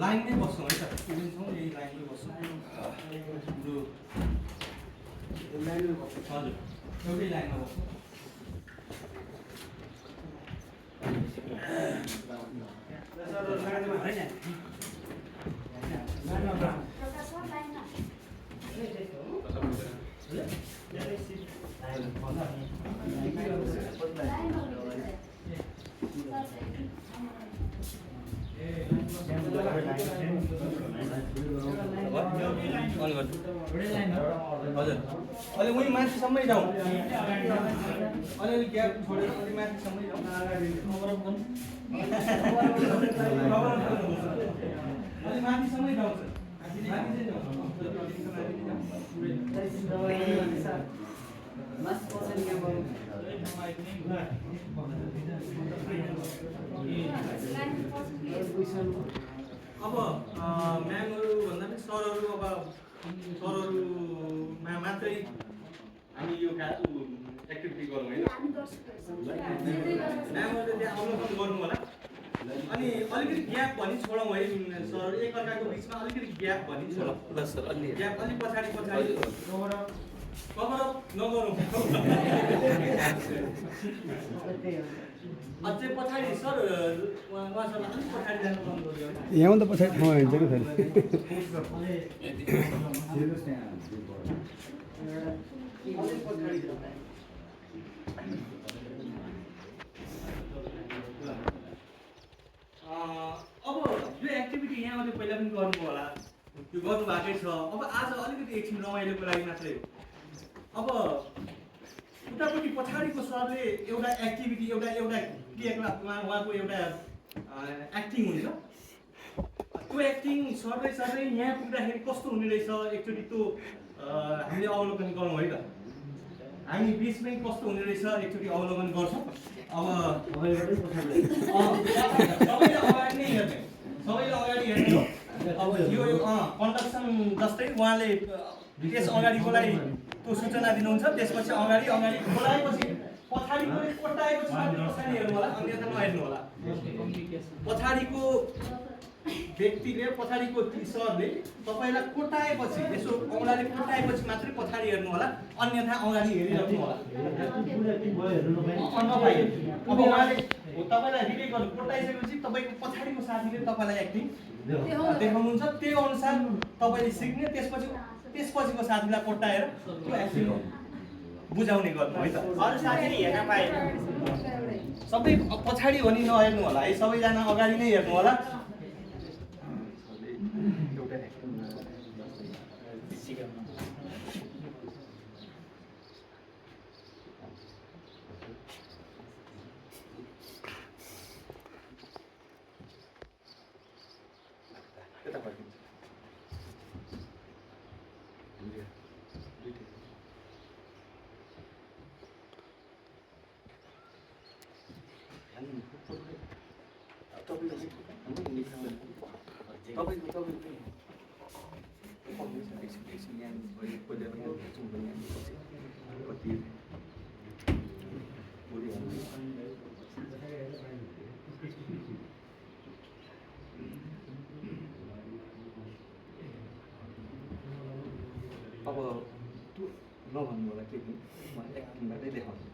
लाइनमै बस्छौँ है त स्टुडेन्ट छौँ यही लाइनमै बस्छौँ हाम्रो लाइनमै बस्छौँ हजुर एउटै लाइनमा बस्छौँ हजुर अलि उही माथिसम्मै जाउँ अलिअलि ग्याप छोडेर अलि माथिसम्मै जाउँ अलि माथिसम्मै जाउँ अब म्यामहरू भन्दा पनि सरहरू अब सरहरूमा मात्रै हामी यो एक्टिभिटी गरौँ होइन म्यामहरूले त्यहाँ अवलोकन गर्नु होला अनि अलिकति ग्याप भनी छोडौँ है सर एकअर्काको बिचमा अलिकति ग्याप भनी छोडौँ ग्याप अलिक पछाडि कभरअप नगरौँ अझै पछाडि सर उहाँसँग अलिक पछाडि जानु बन्द गर्यो यहाँ त पछाडि ठाउँ हुन्छ नि फेरि अब यो एक्टिभिटी यहाँले पहिला पनि गर्नु होला त्यो गर्नुभएकै छ अब आज अलिकति एकछिन रमाइलोको लागि मात्रै हो अब उतापट्टि पछाडिको सरले एउटा एक्टिभिटी एउटा क्रियाकलाप उहाँको एउटा एक्टिङ हुन्छ त्यो एक्टिङ सर्दै यहाँ पुग्दाखेरि कस्तो हुने रहेछ एकचोटि त्यो हामीले अवलोकन गरौँ है त हामी बिचमै कस्तो हुने रहेछ एकचोटि अवलोकन गर्छौँ अब सबैले अगाडि हेर्ने हो अब यो कन्डक्सन जस्तै उहाँले त्यस अगाडिकोलाई त्यो सूचना दिनुहुन्छ त्यसपछि अगाडि बोलाएपछि पछाडिको कोट्टाएपछि पछाडि हेर्नु होला अन्यथा नहेर्नु होला पछाडिको व्यक्तिले पछाडिको सरले तपाईँलाई कोट्टाएपछि यसो औँलाले कोट्टाएपछि मात्रै पछाडि हेर्नु होला अन्यथा अगाडि हेरिराख्नु होला अब उहाँले तपाईँलाई रिटेक गर्नु कोट्टाइसकेपछि तपाईँको पछाडिको साथीले तपाईँलाई एक्टिङ देखाउनुहुन्छ त्यो अनुसार तपाईँले सिक्ने त्यसपछिको साथीलाई कोट्टाएर त्यो एक्टिङ बुझाउने गर्नु है त अरू साथीले हेर्न पाएन सबै पछाडि हो नि नहेर्नु होला है सबैजना अगाडि नै हेर्नु होला अब त्यो नभन्नु होला के पनि म एक्टिङबाटै देखाउँछु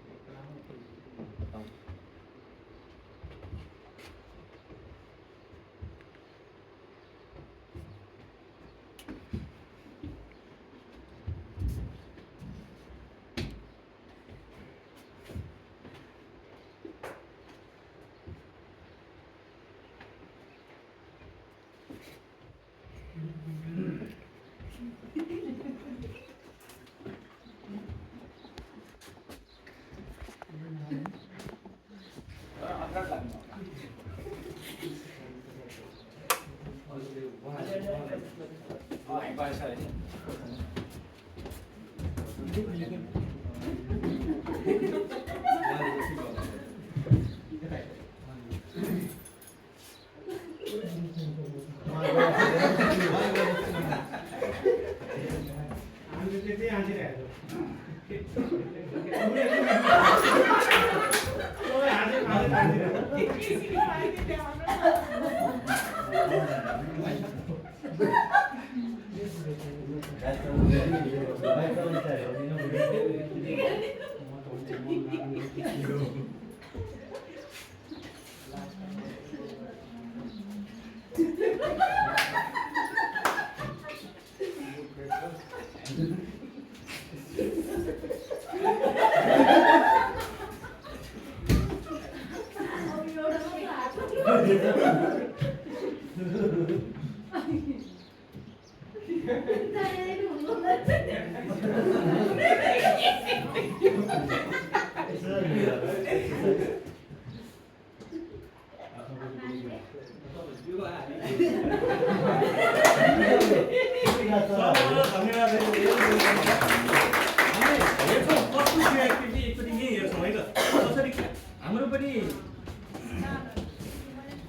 हाम्रो पनि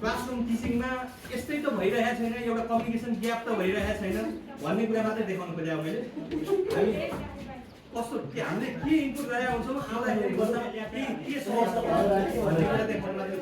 क्लासरुम टिचिङमा यस्तै त भइरहेको छैन, एउटा कम्युनिकेसन ग्याप त भइरहेको छैन भन्ने कुरा मात्रै देखाउनु खोजेको मैले। हामी कस्तो के हामीले के इनपुट गरेका हुन्छौँ, आउँदाखेरि गर्दा के समस्या भन्ने कुरा देखाउनु मात्रै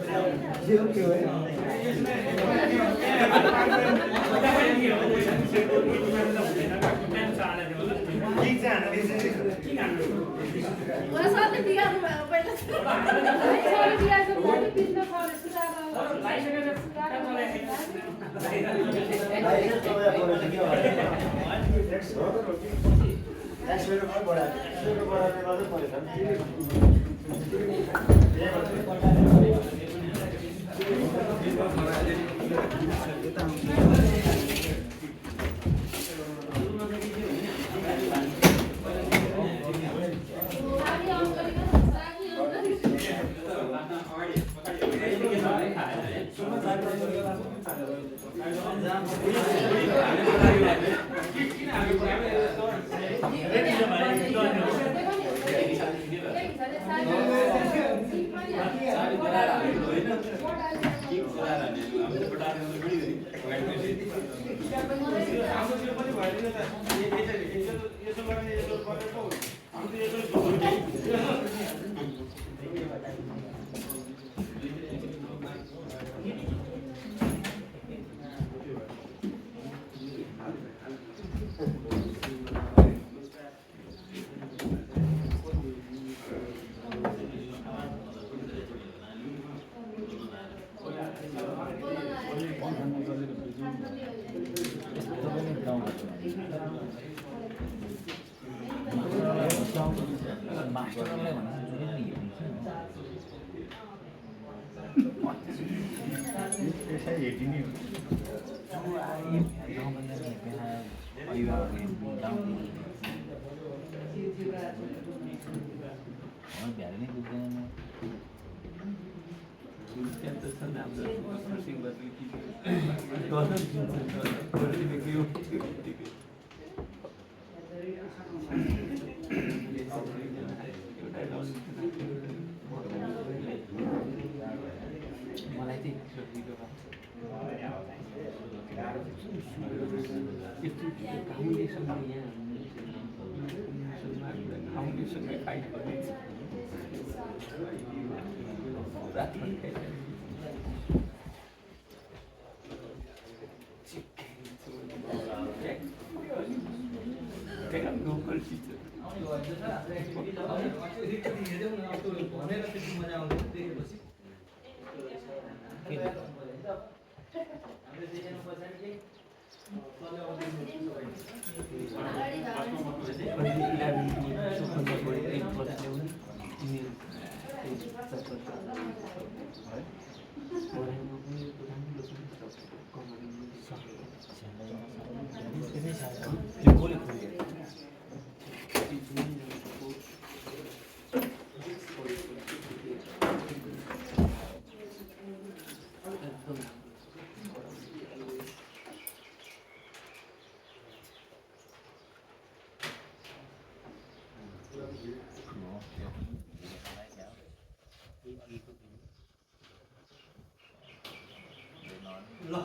ल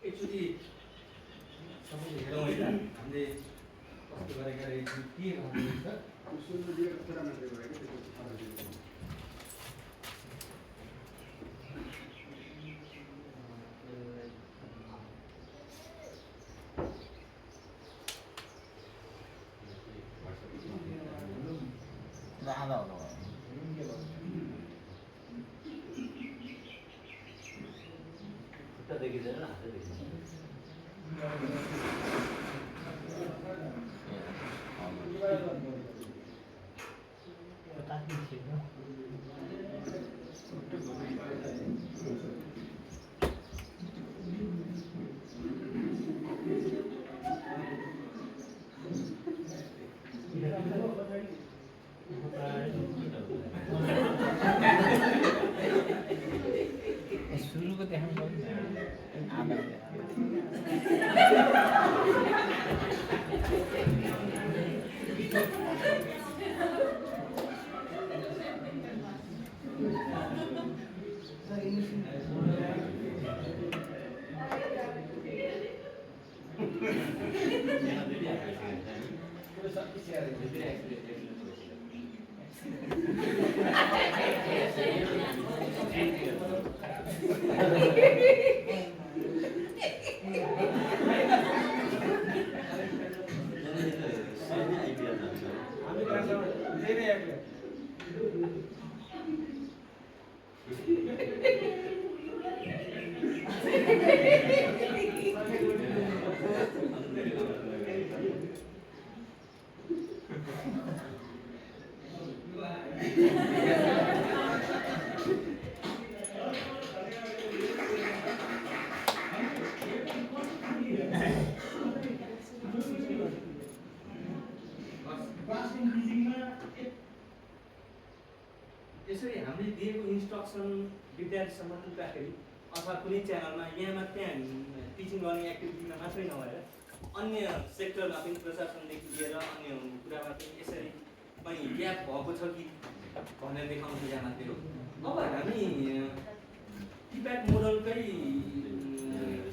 एकचोटि सबैले हेरौँ है त हामीले कस्तो गरेका रहेछौँ के हुँदैछ। देखिँदैन हातै देखिन्छ सुरुको देखाउनु यसरी हामीले दिएको इन्स्ट्रक्सन विद्यार्थीसम्म पुग्दाखेरि अथवा कुनै च्यानलमा यहाँ मात्रै हामी टिचिङ गर्ने एक्टिभिटीमा मात्रै नभएर अन्य सेक्टरमा पनि प्रशासनदेखि लिएर अन्य कुरामा पनि यसरी पनि ग्याप भएको छ कि भनेर देखाउने कुरा मात्रै हो। अब हामी किप्याड मोडलकै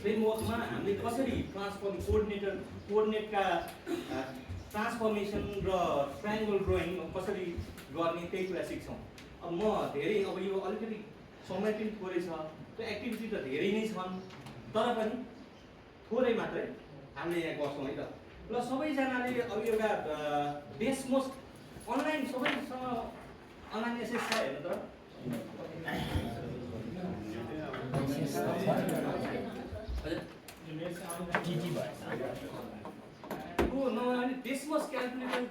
फ्रेमवर्कमा हामीले कसरी कोअर्डिनेटका ट्रान्सफर्मेसन र ट्रायङ्गल ड्रइङ कसरी गर्ने त्यही कुरा सिक्छौँ। अब म धेरै अब यो अलिकति समय पनि थोरै छ, त्यो एक्टिभिटी त धेरै नै छन्, तर पनि थोरै मात्रै हामीले यहाँ गर्छौँ है त। ल सबैजनाले अब एउटा डेस्मोस अनलाइन सबैसँग अनलाइन एसेस छ हेर्नु त। नभए डेस्मोस क्याल्कुलेटर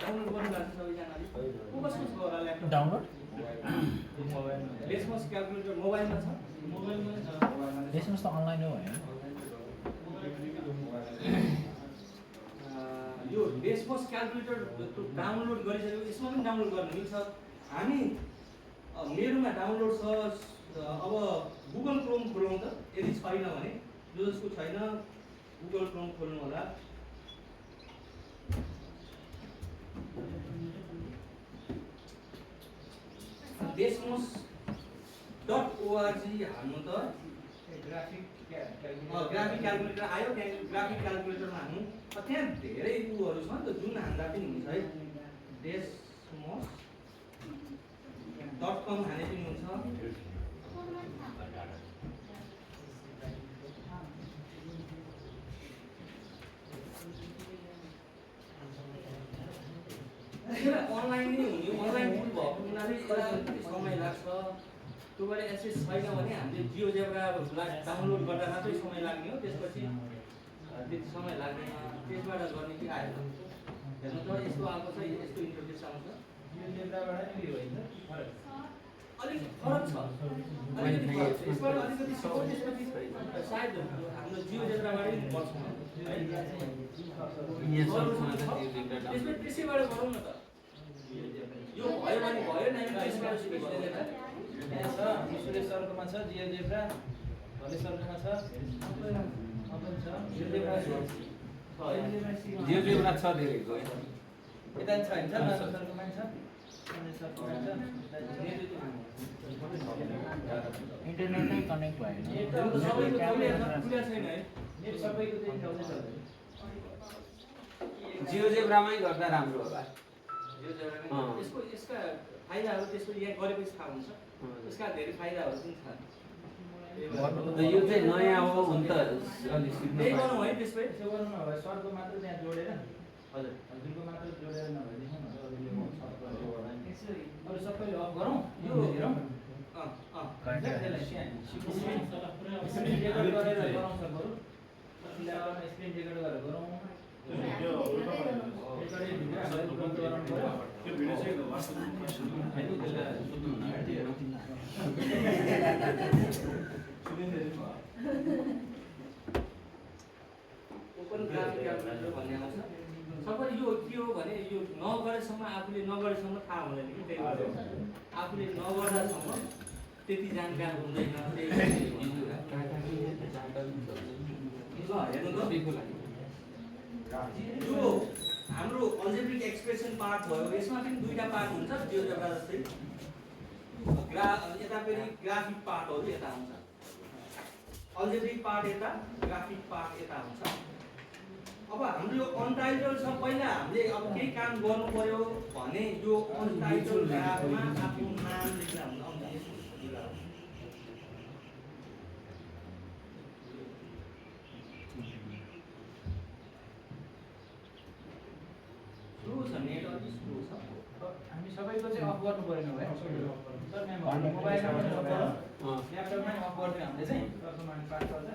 डाउनलोड गर्नु भएको छ सबैजनाले। को कसको छ होला ल्यापटप डाउनलोड डेस्मोस क्याल्कुलेटर मोबाइलमा छ? मोबाइलमा छ। डेस्मोस त अनलाइन हो हैन? यो डेस्मोस क्याल्कुलेटर डाउनलोड गरिसक्यो, यसमा पनि डाउनलोड गर्न मिल्छ। हामी मेरोमा डाउनलोड छ। अब गुगल क्रोम खोलौँ त, यदि छैन भने जसको छैन गुगल क्रोम खोल्नु होला। desmos.org हाल्नु त। ग्राफिक क्याल्कुलेटर आयो, त्यहाँ ग्राफिक क्याल्कुलेटरमा हाल्नु। त्यहाँ धेरै उहरू छ नि त जुन हान्दा पनि हुन्छ है। desmos.com हाने पनि हुन्छ। अनलाइन नै हुने, अनलाइन टुल भएको हुनाले अलिकति समय लाग्छ। त्यो भएर एसेस छैन भने हामीले जियोजेब्रालाई डाउनलोड गर्दा मात्रै समय लाग्ने हो, त्यसपछि त्यति समय लाग्दैन। त्यसबाट गर्ने कि आयो हेर्नु त, यस्तो आएको छ, यस्तो इन्टरफेस आउँछ। जियोजेब्राबाट के होइन अलिक फरक छ, अलिकति फरक छ। यसबाट अलिकति सपोर्ट त्यसपछि सायद हाम्रो जियोजेब्राबाटै गर्छौँ है। त्यसैबाट गरौँ न त। यो भयो भने भयो, नै त्यसबाट सुरु गरौँ न। सुरेश सरकोमा छ जियोजेब्रा, भले सरकोमा छ, जियोजेब्रा छ धेरैको यता छ हैन सरकोमा छ, सरकोमा छ। इन्टरनेटमै कनेक्ट भएन। सबैको कुरा छैन है। सबैको चाहिँ चल्दै छ। जियोजेब्रामै गर्दा राम्रो होला। यसका फाइदाहरू त्यसको यहाँ गरेपछि थाहा हुन्छ। यसका धेरै फाइदाहरू पनि छ। यो चाहिँ नयाँ हो हुन त अलि सिक्नु त्यही गरौँ है। त्यसपछि त्यसो गर्नु नभए सरको मात्र त्यहाँ जोडेर, हजुर हजुरको मात्र जोडेर नभएदेखि अरू सबैले अफ गरौँ, यो हेरौँ। अँ त्यसलाई चाहिँ हामी सिक्छौँ। स्क्रिन रेकर्ड गरेर गरौँ सर बरु ल्यापटपमा स्क्रिन रेकर्ड गरेर गरौँ रेकर्डै भिडियो हामीलाई तुरन्त गराउनु पर्यो त्यो भिडियो चाहिँ वाट्सएपमा ओपन ग्राफिक क्याल्कुलेटर भन्ने आउँछ सबै यो के हो भने यो नगरेसम्म आफूले नगरेसम्म थाहा हुँदैन कि त्यही भएर आफूले नगर्दासम्म त्यति जानकार हुँदैन ल हेर्नु त यो हाम्रो अल्जेब्रिक एक्सप्रेसन पार्ट भयो यसमा पनि दुईटा पार्ट हुन्छ जियोजेब्रा जस्तै यता फेरि ग्राफिक पार्टहरू यता हुन्छ अल्जेब्रिक पार्ट यता ग्राफिक पार्ट यता हुन्छ अब हाम्रो यो अनटाइटल छ पहिला हामीले अब केही काम गर्नु पर्यो भने यो अनटाइटल ग्राफमा आफ्नो नाम लेख्दा हुन्छ हामी सबैको चाहिँ अफ गर्नु परेन भाइ सर मोबाइलमा पनि अफ गरौँ ल्यापटपमा पनि अफ गरिदियो हामीले चाहिँ तबसम्म हामी पास गर्छ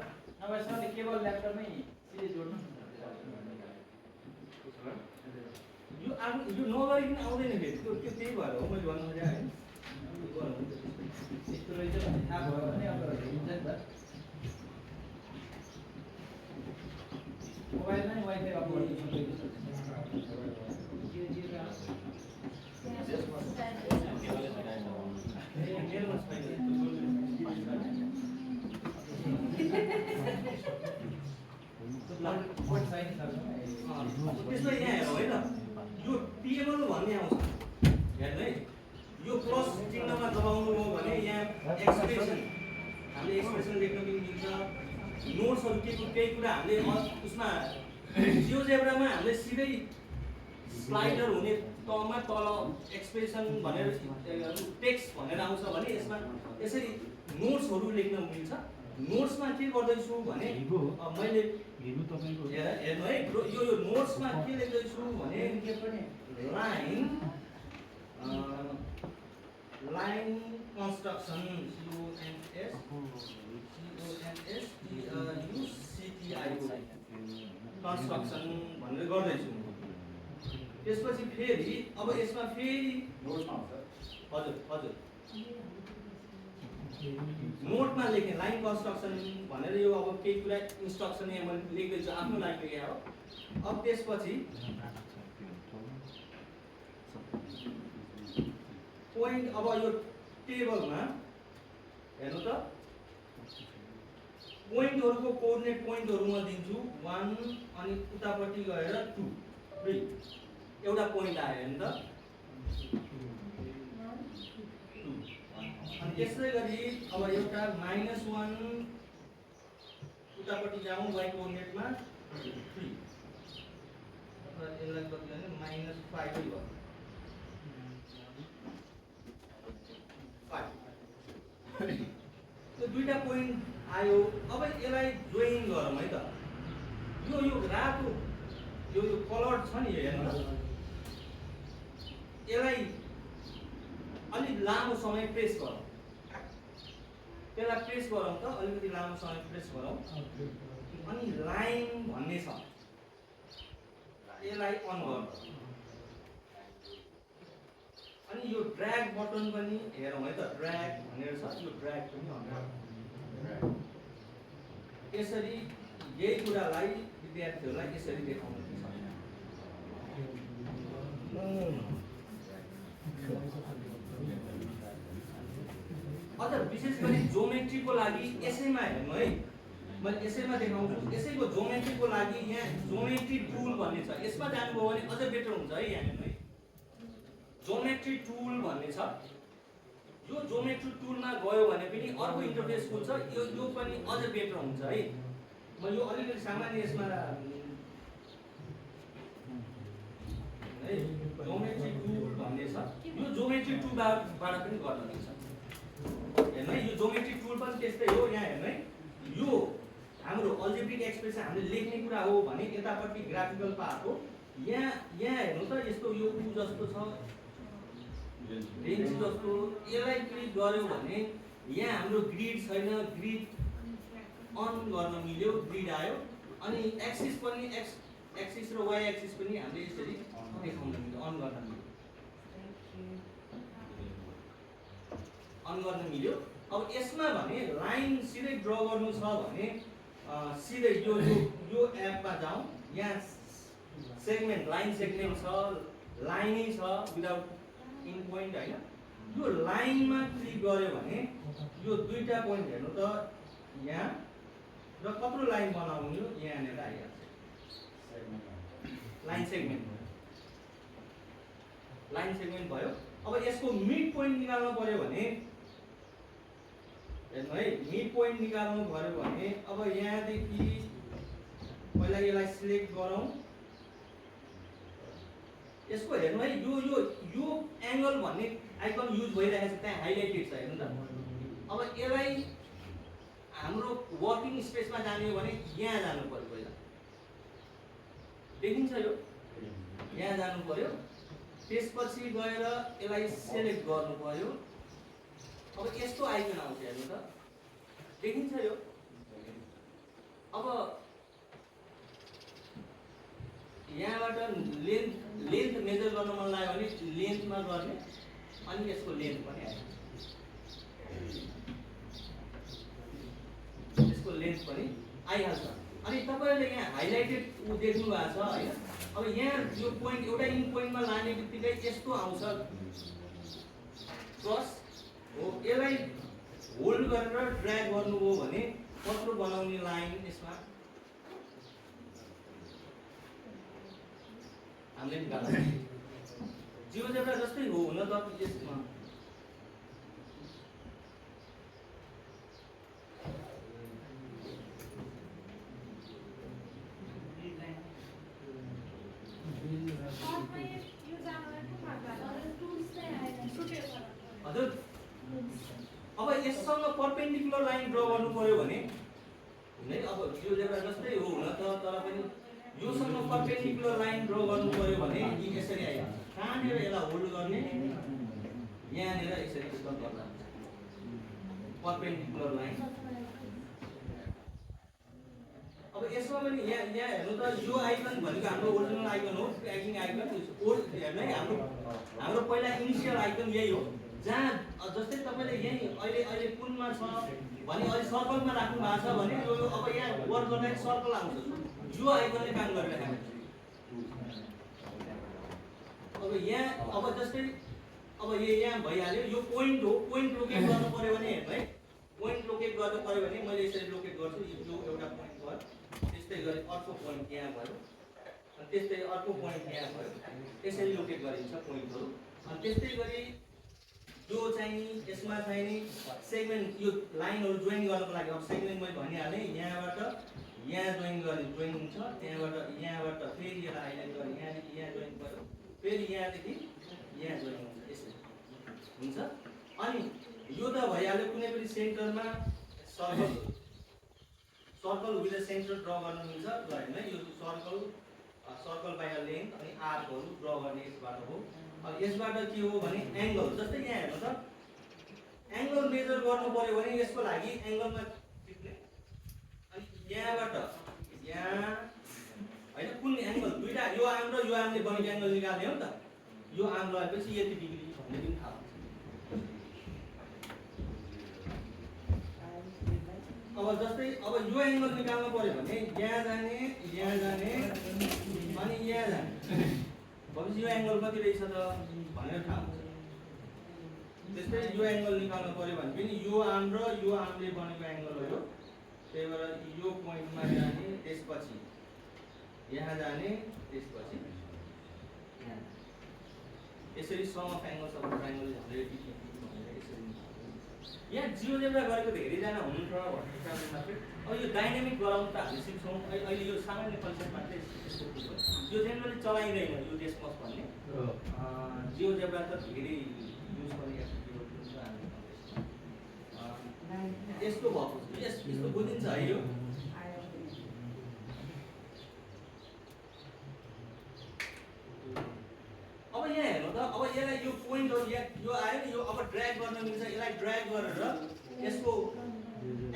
नभए सरले केवल ल्यापटपमै सिधै जोड्नु यो नगरिकन आउँदैन फेरि त्यो त्यही भएर हो मैले भन्नु खोजेँ है यस्तो रहेछ भन्ने थाहा भयो भने अब हुन्छ नि त मोबाइलमा नि वाइफाई अफ गर्नु सक्दैन त्यसलाई यहाँ हेरौँ है त यो टेबल भन्ने आउँछ हेर्नु है यो प्लस चिन्हमा दबाउनु हो भने यहाँ एक्सप्रेसन हामीले एक्सप्रेसन लेख्न पनि मिल्छ नोट्सहरू केही कुरा हामीले उसमा जियोजेब्रामा हामीले सिधै स्लाइडर हुने तलमा तल एक्सप्रेसन भनेर टेक्स्ट भनेर आउँछ भने यसमा यसरी नोट्सहरू लेख्न मिल्छ नोट्समा के गर्दैछु भने मैले हेर्नु है यो नोट्समा के लेख्दैछु भने लाइन कन्स्ट्रक्सन कन्स्ट्रक्सन भनेर गर्दैछु त्यसपछि फेरि अब यसमा फेरि हजुर हजुर नोटमा लेखेँ लाइन कन्स्ट्रक्सन भनेर यो अब केही कुरा इन्स्ट्रक्सन यहाँ मैले लेख्दैछु आफ्नो लागि लेखेँ हो अब त्यसपछि पोइन्ट अब यो टेबलमा हेर्नु त पोइन्टहरूको कोअर्डिनेट पोइन्टहरू म दिन्छु 1 अनि उतापट्टि गएर 2 एउटा पोइन्ट आयो हेर्नु त अनि त्यसै गरी अब एउटा -1 उतापट्टि जाउँ y कोअर्डिनेटमा 3 यसलाई कति भने -5 भयो 5 त्यो दुईटा पोइन्ट आयो अब यसलाई जोइन गरौँ है त यो रातो यो कलर छ नि हेर्नु यसलाई अलिक लामो समय प्रेस गरौँ त्यसलाई प्रेस गरौँ त अलिकति लामो समय प्रेस गरौँ अनि लाइन भन्ने छ यसलाई अन गरौँ अनि यो ड्र्याग बटन पनि हेरौँ है त ड्र्याग भनेर छ यो ड्र्याग पनि अन गरौँ यसरी यही कुरालाई विद्यार्थीहरूलाई यसरी देखाउनु छ अझ विशेष गरी जोमेट्रीको लागि यसैमा हेर्नु है मैले यसैमा देखाउँछु यसैको जोमेट्रीको लागि यहाँ जोमेट्री टुल भन्ने छ यसमा जानुभयो भने अझ बेटर हुन्छ है यहाँ हेर्नु है जोमेट्री टुल भन्ने छ यो जोमेट्री टुलमा गयो भने पनि अर्को इन्टरफेस खुल्छ यो पनि अझ बेटर हुन्छ है म यो अलिकति सामान्य यसमा है जोमेट्री टुल भन्ने छ यो जोमेट्री टुलबाट पनि गर्न मिल्छ हेर्नु है यो जोमेट्री टुल पनि त्यस्तै हो यहाँ हेर्नु है यो हाम्रो अल्जेब्रिक एक्सप्रेसन हामीले लेख्ने कुरा हो भने यतापट्टि ग्राफिकल पार्ट हो यहाँ हेर्नु त यस्तो यो उ जस्तो छ रेन्ज जस्तो यसलाई क्लिक गर्यो भने यहाँ हाम्रो ग्रिड छैन ग्रिड अन गर्न मिल्यो, ग्रिड आयो। अनि एक्सिस पनि एक्सिस र वाइ एक्सिस पनि हामीले यसरी देखाउन मिल्यो, अन गर्न मिल्यो, अन गर्न मिल्यो। अब यसमा भने लाइन सिधै ड्र गर्नु छ भने सिधै यो एपमा जाउँ, यहाँ सेगमेन्ट लाइन सेगमेन्ट छ, लाइनै छ विदाउट इन पोइन्ट हैन। यो लाइनमा क्लिक गर्यो भने यो दुईटा पोइन्ट हेर्नु त यहाँ र कत्रो लाइन बनाउने हो यहाँनिर आइहाल्छ, लाइन सेगमेन्ट भयो। अब यसको मिड पोइन्ट निकाल्नु पर्यो भने हेर्नु है, मिड पोइन्ट निकाल्नु पर्यो भने अब यहाँदेखि पहिला यसलाई सिलेक्ट गरौँ। यसको हेर्नु है, यो एंगल भन्ने आइकन युज भइरहेको छ, त्यहाँ हाइलाइटेड छ हेर्नु त। अब यसलाई हाम्रो वर्किङ स्पेसमा जाने हो भने यहाँ जानु पर्यो, पहिला देखिन्छ यो, यहाँ जानु पर्यो। त्यसपछि गएर यसलाई सेलेक्ट गर्नु पर्यो। अब यस्तो आइकन आउँछ हेर्नु त, देखिन्छ यो। अब यहाँबाट लेन्थ मेजर गर्न मन लाग्यो भने लेन्थमा गर्ने, अनि यसको लेन्थ पनि आयो, यसको लेन्थ पनि आइहाल्छ। अनि तपाईहरुले यहाँ हाइलाइटेड देख्नु भएको छ हैन। अब यहाँ यो पोइन्ट एउटा इन पोइन्टमा लाने बित्तिकै यस्तो आउँछ क्रस हो। यसलाई होल्ड गरेर ड्र्याग गर्नु हो भने कत्रो बनाउने लाइन यसमा हामीले निकाल्नु। जियोजेब्रा जस्तै हो हुन त यसमा हजुर। अब यससँग परपेन्डिकुलर लाइन ड्र गर्नु पर्यो भने है, अब जियोजेब्रा जस्तै हो हुन त, तर पनि योसँग परपेन्डिकुलर लाइन ड्र गर्नु पर्यो भने यसरी आइहाल्छ। कहाँनिर यसलाई होल्ड गर्ने, यहाँनिर यसरी गर्दा परपेन्डिकुलर लाइन। अब यसमा पनि यहाँ हेर्नु त, यो आइकन भनेको हाम्रो ओरिजिनल आइकन हो, ट्र्याकिङ आइकन। ओल्ड हेर्नु है, हाम्रो पहिला इनिसियल आइकन यही हो। जहाँ जस्तै तपाईँले यही अहिले कुनमा छ भने अहिले सर्कलमा राख्नु भएको छ भने यो अब यहाँ वर्क गर्दाखेरि सर्कल आउँछ, यो आइकनले काम गरिरहेको छ। अब यहाँ अब जस्तै अब यहाँ भइहाल्यो, यो पोइन्ट हो। पोइन्ट लोकेट गर्नु पर्यो भने हेर्नु है, पोइन्ट लोकेट गर्नु पर्यो भने मैले यसरी लोकेट गर्छु। यो एउटा पोइन्ट भयो, त्यस्तै गरी अर्को पोइन्ट यहाँ भयो, अनि त्यस्तै अर्को पोइन्ट यहाँ भयो, यसरी लोकेट गरिन्छ पोइन्टहरू। अनि त्यस्तै गरी जो चाहिँ यसमा चाहिँ नि सेगमेन्ट, यो लाइनहरू जोइन गर्नको लागि अब सेगमेन्ट मैले भनिहालेँ। यहाँबाट यहाँ जोइन गर्ने जोइन हुन्छ, यहाँबाट फेरि यसलाई हाइलाइट गरेँ, यहाँदेखि यहाँ जोइन गर्यो, फेरि यहाँदेखि यहाँ जोइन हुन्छ, यसरी हुन्छ। अनि यो त भइहाल्यो। कुनै पनि सेन्टरमा सर्कल विथ सेन्टर ड्र गर्न मिल्छ होइन। यो सर्कल बाइ लेन्थ अनि आर्कहरू ड्र गर्ने यसबाट हो। अब यसबाट के हो भने एंगल, जस्तै यहाँ हेर्नु त, एंगल मेजर गर्नु पर्यो भने यसको लागि एंगलमा टिप्ने, अनि यहाँबाट यहाँ हैन कुन एंगल, दुईटा यो आर्म र यो आर्मले बनेको एंगल निकाल्ने हो नि त। यो आर्म लगाएपछि यति डिग्री भन्ने पनि थाहा हुन्छ। अब जस्तै अब यो एंगल निकाल्नु पर्यो भने यहाँ जाने अनि यहाँ जाने, भनेपछि यो एंगल कति रहेछ त भनेर थाहा हुन्छ। त्यस्तै यो एंगल निकाल्नु पर्यो भने पनि यो आर्म र यो आर्मले बनेको एंगल हो यो। त्यही भएर यो पोइन्टमा जाने, त्यसपछि यहाँ जाने, त्यसपछि यहाँ, यसरी sum of angles of triangle भनेर यसरी। यहाँ जियोजेब्रा गरेको धेरैजना हुनुहुन्छ भन्ने कारणले मात्रै। अब यो डाइनामिक गराउनु त हामी सिक्छौँ। अहिले यो सामान्य कन्सेप्ट मात्रै यस्तो हुन्छ। यो जेनरली चलाइँदैन यो डेस्मस भन्ने। जियोजेब्रा त धेरै युज गर्ने एप्लिकेसन छ हाम्रो कन्टेक्स्टमा। यस्तो भएको छ, यस्तो बुझिन्छ है यो। अब यहाँ हेर्नु त, अब यसलाई यो पोइन्टहरु यो आयो नि, यो अब ड्र्याग गर्न मिल्छ। यसलाई ड्र्याग गरेर यसको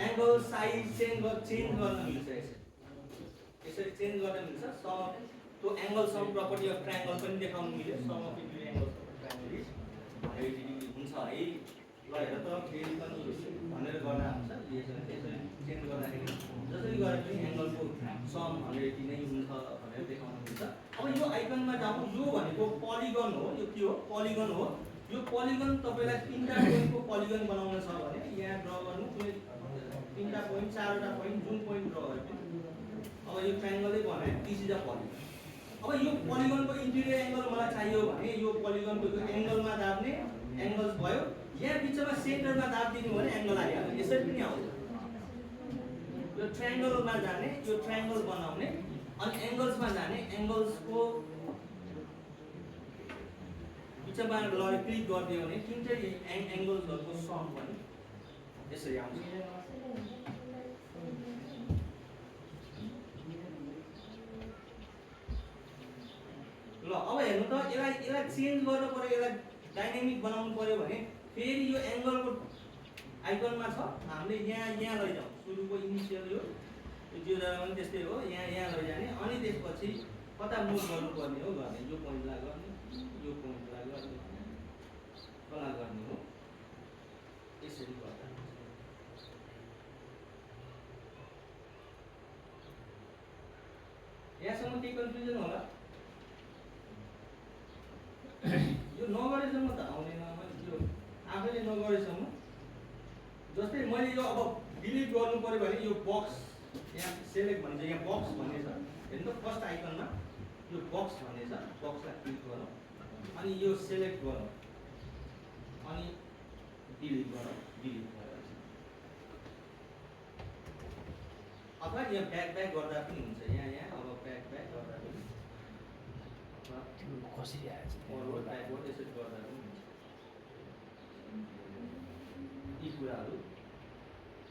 एङ्गल साइज चेन्ज गर्न मिल्छ यसरी चेन्ज गर्न मिल्छ त्यो angle sum property of triangle पनि देखाउनु मिल्यो sum of into angle triangle is 180 degree हुन्छ है ल हेर त फेरि पनि भनेर गर्दा हुन्छ यसरी चेन्ज गर्दाखेरि जसरी गरे पनि एङ्गलको सम 180 नै हुन्छ भनेर देखाउनु मिल्छ अब यो आइकनमा जाउँ यो भनेको पोलिगन हो यो के हो पोलिगन हो यो पोलिगन तपाईलाई तीनटा पोइन्टको पोलिगन बनाउन छ भने यहाँ ड्रा गर्नु कुनै तीनटा पोइन्ट चारवटा पोइन्ट जुन पोइन्ट ड्रा गरे पनि अब यो ट्रायङ्गलै बनाए दिस इज अ पोलिगन अब यो पोलिगनको इन्टिरियर एङ्गल मलाई चाहियो भने यो पोलिगनको यो एङ्गलमा दाब्ने एङ्गल्स भयो यहाँ बिचमा सेन्टरमा दाबिदिनु भने एङ्गल आइहाल्यो यसरी पनि आउँछ यो ट्रायङ्गलमा जाने यो ट्रायङ्गल बनाउने अनि एङ्गल्समा जाने एङ्गल्सको बिचमा लरी क्लिक गरिदियो भने तीनटै एङ्गल्सहरूको सम पनि यसरी आउँछ ल अब हेर्नु त यसलाई चेन्ज गर्नु पर्यो यसलाई डाइनामिक बनाउनु पर्यो भने फेरि यो एङ्गलको आइकनमा छ हामीले यहाँ लैजाउँ सुरुको इनिसियल यो जियोजरा पनि त्यस्तै हो यहाँ लैजाने अनि त्यसपछि कता मुभ गर्नुपर्ने हो गर्ने यो पोइन्टलाई गर्ने यो पोइन्टलाई गर्ने कला गर्ने हो यसरी गर्दा यहाँसम्म केही कन्फ्युजन होला यो नगरेसम्म त आउँदैन यो आफैले नगरेसम्म जस्तै मैले यो अब डिलिट गर्नु पर्यो भने यो बक्स यहाँ सेलेक्ट भन्छ यहाँ बक्स भन्ने छ हेर्नु त फर्स्ट आइकनमा यो बक्स भन्ने छ बक्सलाई क्लिक गरौँ अनि यो सेलेक्ट गरौँ अनि डिलिट गरौँ डिलिट गरौँ अथवा यहाँ ब्याक गर्दा पनि हुन्छ यहाँ अब ब्याक गर्दा पनि कसरी आएछ फरवर्ड ब्याकवर्ड यसरी गर्दा पनि हुन्छ यी कुराहरू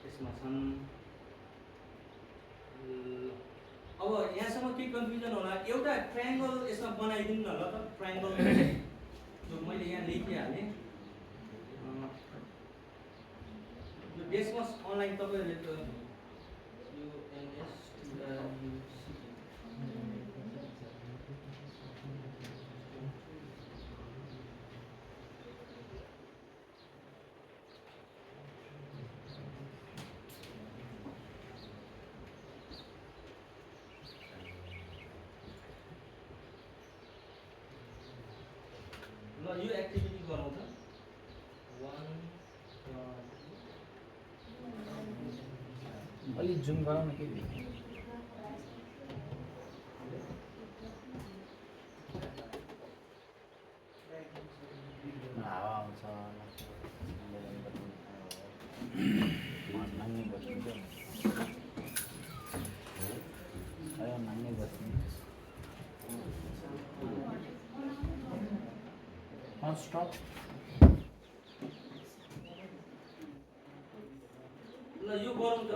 यसमा छन् अब यहाँसम्म के कन्फ्युजन होला एउटा ट्रायङ्गल यसमा बनाइदिनु न ल त ट्रायङ्गल जो मैले यहाँ लेखिहालेँ यो डेस्मस अनलाइन तपाईँहरूले त यो एनएस ल यो एक्टिभिटी गरौँ त 1 अलि जुम गरौँ न के हावा आउँछ नाङ्गे बस्नु अरे नाङ्गे बस्नु स्टप ल यो गरौँ त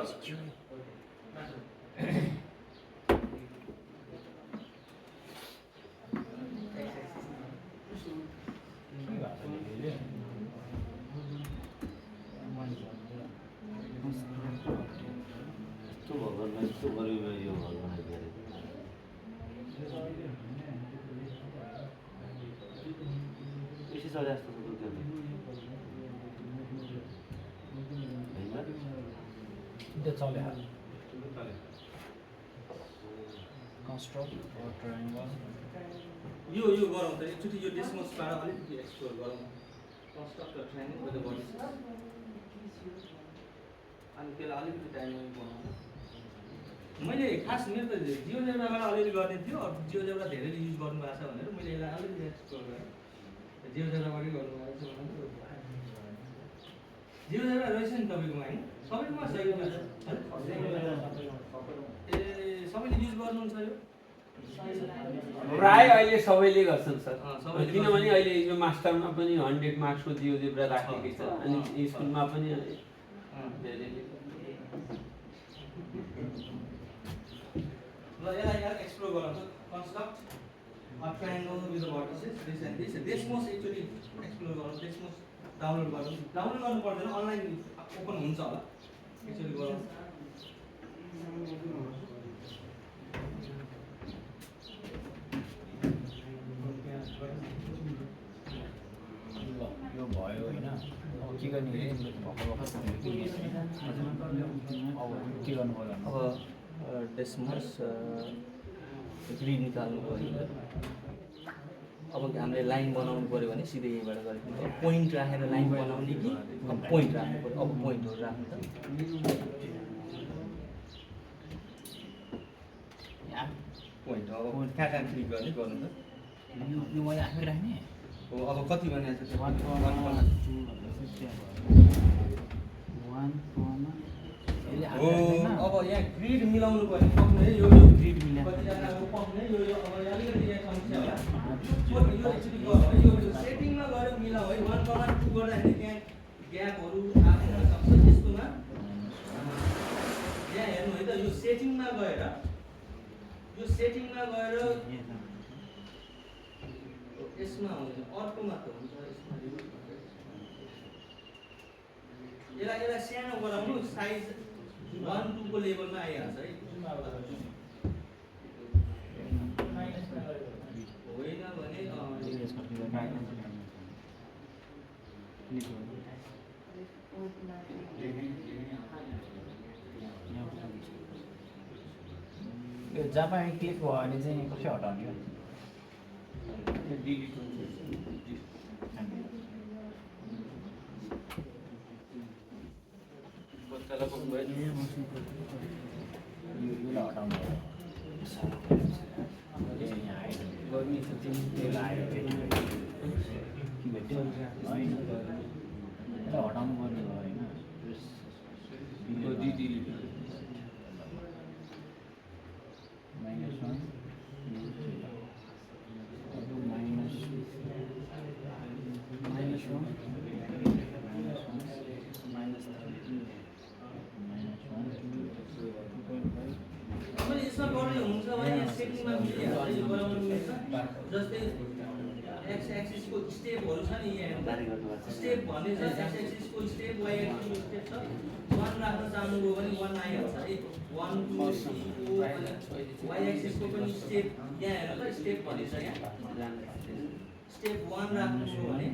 त्यो चल्यो कन्स्ट्रक्ट ट्रायङ्गल यो गरौँ त एकचोटि यो डेस्मसबाट अलिकति एक्सप्लोर गरौँ construct triangle with the body अनि त्यसलाई अलिकति डाइनामिक बनाउँ मैले खास मेरो त जियोजेब्राबाट अलिअलि गर्ने थियो जियोजेब्रा धेरैले युज गर्नुभएको छ भनेर मैले यसलाई अलिकति एक्सप्लोर गरेँ जियोजेब्राबाटै गर्नुभएको छ भनेर जियोजेब्रा रहेछ नि तपाईँकोमा होइन सबैकोमा छ यो ए सबैले युज गर्नुहुन्छ यो प्राय अहिले सबैले गर्छन् सर सबैले किनभने अहिले यो मास्टरमा पनि 100 मार्क्सको जियोजेब्रा राखेकै छ अनि स्कुलमा पनि धेरैले ल यसलाई एक्सप्लोर गरौँ त construct a triangle with the vertices this and this Desmos एकचोटि एक्सप्लोर गरौँ डेस्मस डाउनलोड गर्नु पर्दैन अनलाइन ओपन हुन्छ होला एकचोटि गरौँ यो भयो होइन अब के गर्ने भर्खर अब के गर्नु पर्यो अब डेसिमस ग्रिड निकाल्नु पऱ्यो अब हामीले लाइन बनाउनु पऱ्यो भने सिधै यहीँबाट गरेको पोइन्ट राखेर लाइन बनाउने कि अब पोइन्ट राख्नु पऱ्यो अब पोइन्टहरू राख्नु त पोइन्ट अब कहाँ कहाँ क्लिक गर्ने गर्नु त यो मैले आफै राख्ने हो अब कति भनेको छ वान हो अब यहाँ ग्रिड मिलाउनु पर्ने पक्नु है यो ग्रिड मिला कतिजनाको पक्ने यो अब अलिकति यहाँ समस्या होला यो एकचोटि गरौँ है यो सेटिङमा गएर मिलाऊ है 1,2 गर्दाखेरि त्यहाँ ग्यापहरू आउन सक्छ त्यस्तोमा यहाँ हेर्नु है त यो सेटिङमा गएर यसमा हुन्छ अर्कोमा त हुन्छ यसलाई सानो गराउनु साइज 1-2 को लेभलमा आइहाल्छ है होइन भने यो जहाँ पाए क्लिक भयो भने चाहिँ कसै हटाउने हो डिलिट हुन्छ बच्चालाई पक्नु भयो योलाई हटाउनु यहाँ आयो गर्मी छ त्यसलाई आयो के भेट्यो होइन यसलाई हटाउनु पर्ने भयो होइन डिलिट -1 मैले यसमा गर्ने हुन्छ भने यहाँ सेटिङमा मिलिहाल्छ यो गराउनु मिल्छ जस्तै एक्स एक्सिसको स्टेपहरू छ नि यहाँ स्टेप भन्ने छ एक्स एक्सिसको स्टेप वाइ एक्सिसको स्टेप छ 1 राख्न चाहनुभयो भने 1 आइहाल्छ है 1 2 3 4 वाइ एक्सिसको पनि स्टेप यहाँ हेर्नु त स्टेप भन्ने छ यहाँ स्टेप 1 राख्नुभयो भने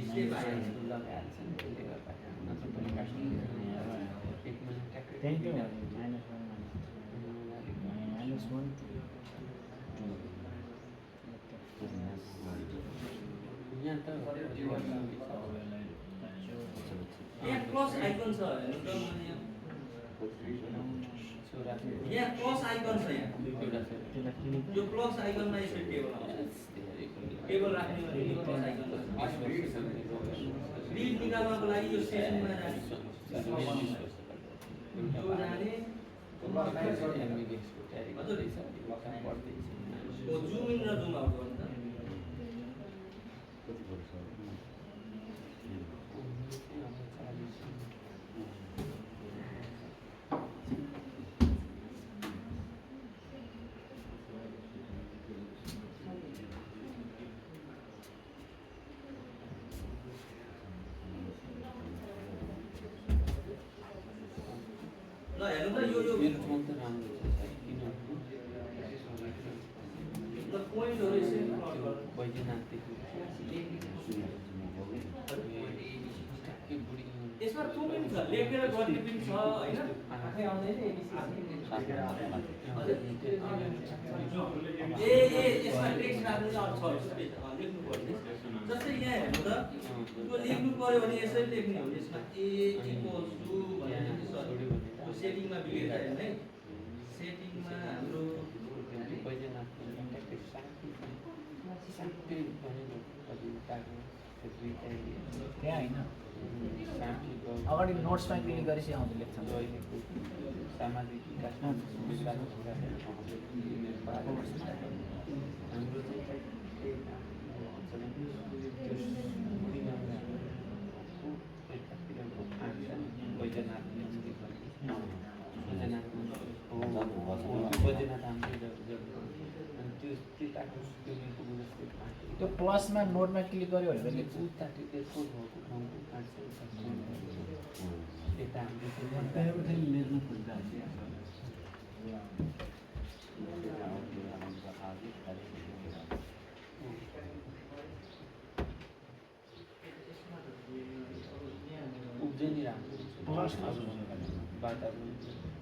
स्टेप आइहाल्छ Thank you. -1 यहाँ त यहाँ प्लस आइकन छ हेर्नु त यहाँ प्लस आइकन छ यहाँ यो प्लस आइकनमा यसरी टेबल आउँछ टेबल राख्ने भने यो प्लस आइकन ग्रिड निकाल्नको लागि यो सेटिङमा राख्नु यो जाने जुम इन र जुम आउट गर्नु त ल हेर्नु त यो मेरो फोन त राम्रो छ किन ल पोइन्टहरु यसरी प्लट गर्नु बैजनाथदेखि यसमा त्यो पनि छ लेखेर गर्ने पनि छ हैन आफै आउँदैन ए यसमा टेक्स्ट राख्नु छ लेख्नु पर्ने जस्तै यहाँ हेर्नु त त्यो लेख्नु पर्यो भने यसरी लेख्ने हो यसमा a इक्वल्स टु भनेर सेटिङमा बिग्रेछ हेर्नु है सेटिङमा हाम्रो त्यहाँ होइन अगाडि नोट्समा क्लिक गरेपछि आउँछ लेख्छ सामाजिक त्यो प्लसमा नोटमा क्लिक गर्यो भने उता त्यसको ठाउँको यता हाम्रो त्यहाँबाट लेख्नु खोजिरहेको उब्जै नि राम्रो वातावरण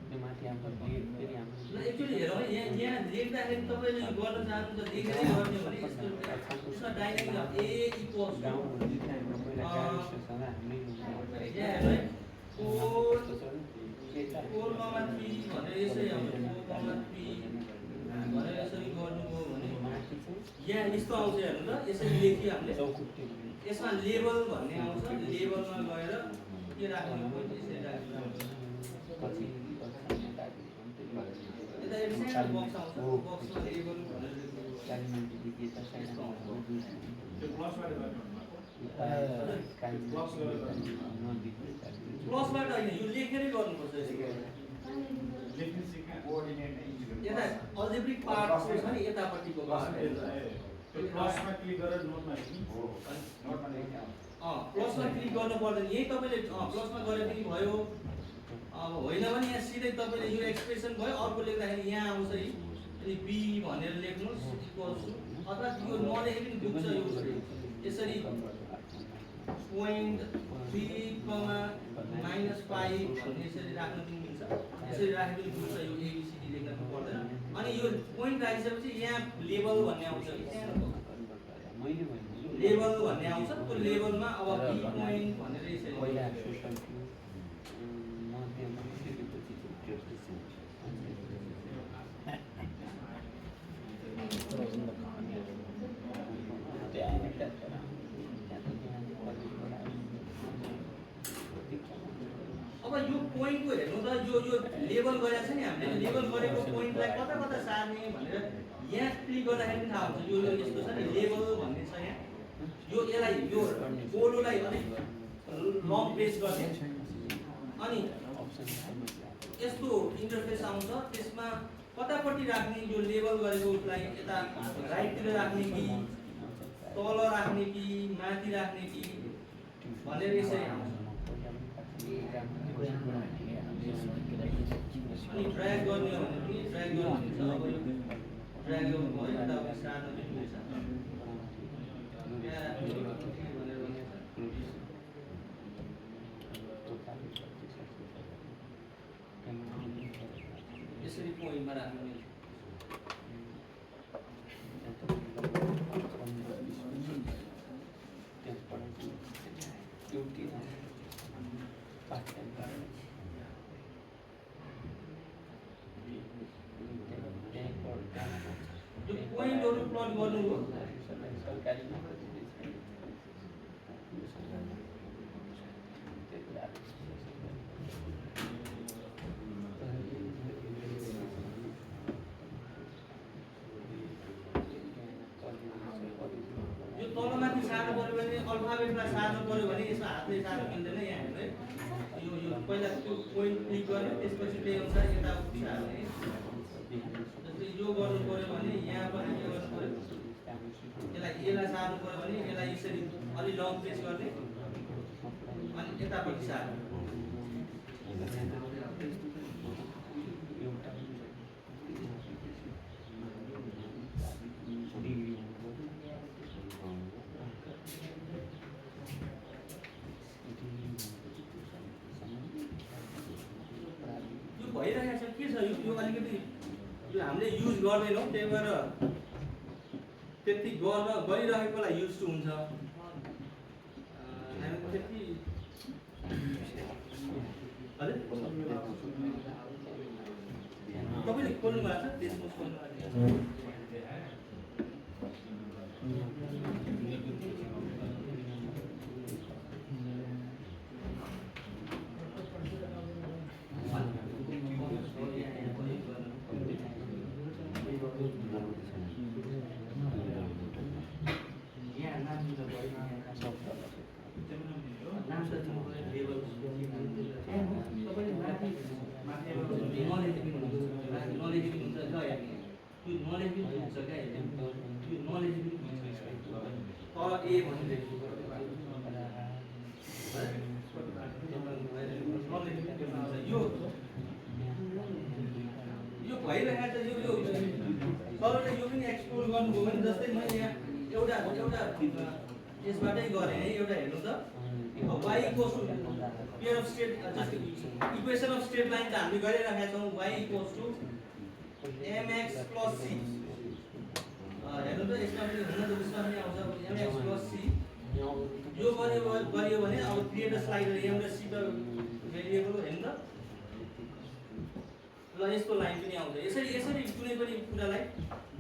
त्यो माथि हाम्रो लेक फेरि हाम्रो एक्चुअली हेरौँ है यहाँ लेख्दाखेरि तपाईँले यो गर्न चाहनुहुन्छ लेखेरै गर्ने भने यसमा डाइरेक्ट ए इक्वल्स गाउँहरू चाहिँ हाम्रो पहिला गाविससँग हाम्रै यहाँ हेर्नु है फोर कमा 3 भनेर यसरी आउँछ 4 कमा 3 भनेर यसरी गर्नुभयो भने माथि चाहिँ यहाँ यस्तो आउँछ हेर्नु त यसरी लेखियो हामीले चौकुट्टी यसमा लेबल भन्ने आउँछ लेबलमा गएर के राख्नु पर्ने यसरी राख्नु पछि यता एउटा सानो बक्स आउँछ बक्समा लेबल भनेर कालीमाटीदेखि यता साइड त्यो प्लसबाट प्लसबाट होइन यो लेखेरै गर्नुपर्छ यसको लेख्न सिक्ने कोअर्डिनेट नै युज गर्नु यता अल्जेब्रिक पार्ट छ नि यतापट्टिको पार्ट त्यो प्लसमा क्लिक गरेर नोटमा लेख्नु नोटमा लेख्ने प्लसमा क्लिक गर्नु पर्दैन यही तपाईँले प्लसमा गरे पनि भयो अब होइन भने यहाँ सिधै तपाईँले यो एक्सप्रेसन भयो अर्को लेख्दाखेरि यहाँ आउँछ है अनि बी भनेर लेख्नुहोस् इक्वल्स टु अथवा यो नलेखे पनि दुख्छ यो यसरी पोइन्ट 3 कमा -5 भन्ने यसरी राख्न पनि मिल्छ यसरी राखे पनि दुख्छ यो एबिसिडी लेख्न पर्दैन अनि यो पोइन्ट राखिसकेपछि यहाँ लेबल भन्ने आउँछ लेबल भन्ने आउँछ त्यो लेबलमा अब बी पोइन्ट भनेर यसरी अब यो पोइन्टको हेर्नु त यो लेबल गरेको छ नि हामीले लेबल गरेको पोइन्टलाई कता कता सार्ने भनेर यहाँ क्लिक गर्दाखेरि पनि थाहा हुन्छ यो यस्तो छ नि लेबल भन्ने छ यहाँ यो यसलाई यो कोडोलाई अलिक लङ प्रेस गर्ने अनि यस्तो इन्टरफेस आउँछ त्यसमा कतापट्टि राख्ने यो लेबल गरेको उसलाई यता राइटतिर राख्ने कि तल राख्ने कि माथि राख्ने कि भनेर यसरी आउँछ अनि ड्र्याग गर्ने हो भने पनि ड्र्याग गर्नुहुन्छ अब यो ड्र्याग गर्नु भयो यता सार्न पनि मिल्छ यसरी पोइन्टमा राख्नु मिल्छ यो पोइन्टहरु प्लट गर्नु हो यो तलमाथि सार्नु पर्यो भने अल्फाबेटलाई सार्नु पर्यो भने यसमा हातले सार्नु मिल्दैन यहाँ हेर्नु है यो पहिला त्यो पोइन्ट क्लिक गर्ने त्यसपछि त्यही अनुसार यता उति हाल्ने जस्तै यो गर्नु पर्यो भने यहाँ पनि के गर्नु पर्यो यसलाई सार्नु पर्यो भने यसलाई यसरी अलि लङ प्रेस गर्ने अनि यतापट्टि सार्ने भइरहेको छ के छ यो अलिकति यो हामीले युज गर्दैनौँ त्यही भएर त्यति गरिरहेकोलाई युज हुन्छ हामी त्यति तपाईँले खोल्नु भएको छ त्यसमा खोल्नु ए भनेर भइरहेको छ यो सरले यो पनि एक्सप्लोर गर्नुभयो भने जस्तै मैले यहाँ एउटा यसबाटै गरेँ है एउटा हेर्नु त y equals to pair of straight जस्तै इक्वेसन अफ स्ट्रेट लाइन त हामीले गरिरहेका छौँ y equals to mx plus c हेर्नु त यसमा पनि हुन त उसमा पनि आउँछ mx plus c यो गरियो भने अब क्रिएट अ स्लाइडर m र c त भेरिएबल हो हेर्नु त ल यस्तो लाइन पनि आउँछ यसरी कुनै पनि कुरालाई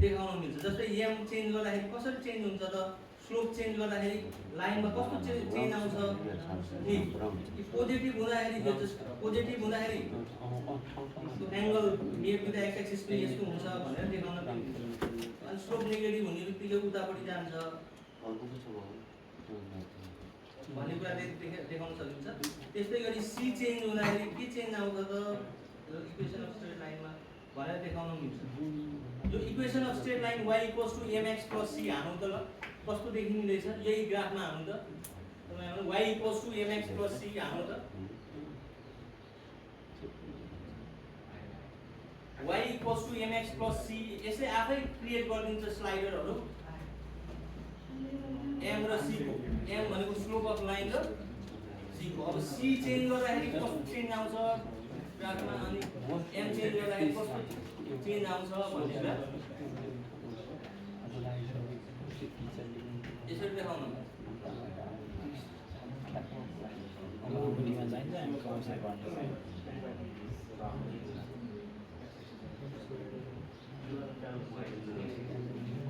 देखाउन मिल्छ जस्तै m चेन्ज गर्दाखेरि कसरी चेन्ज हुन्छ त स्लोप चेन्ज गर्दाखेरि लाइनमा कस्तो चेन्ज आउँछ पोजिटिभ हुँदाखेरि angle behave with x axis पनि यस्तो हुन्छ भनेर देखाउन मिल्छ अनि स्लोप नेगेटिभ हुने बित्तिकै उतापट्टि जान्छ भन्ने कुरा देखाउन सकिन्छ त्यस्तै गरी सी चेन्ज हुँदाखेरि के चेन्ज आउँछ त इक्वेसन अफ स्ट्रेट लाइनमा भनेर देखाउन मिल्छ यो equation of straight line y equals to mx plus c हानु त ल कस्तो देखिँदैछ यही ग्राफमा हानु त तपाईहरु y equals to mx plus c हानु त y equals to mx plus c यसले आफै क्रिएट गरिदिन्छ स्लाइडरहरु m र c को m भनेको स्लोप अफ लाइन र c को अब c चेन्ज गर्दाखेरि कस्तो चेन्ज आउँछ ग्राफमा अनि m चेन्ज गर्दाखेरि कस्तो चेन्ज आउँछ भन्ने कुरा यसरी देखाउन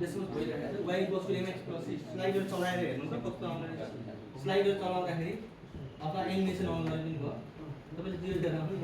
त्यसमा भइरहेको y equals to mx plus c slider चलाएर हेर्नु त कस्तो आउँदैन स्लाइडर चलाउँदाखेरि अथवा एनिमेसन अन गर्ने भयो तपाईले त्यो देखाउनु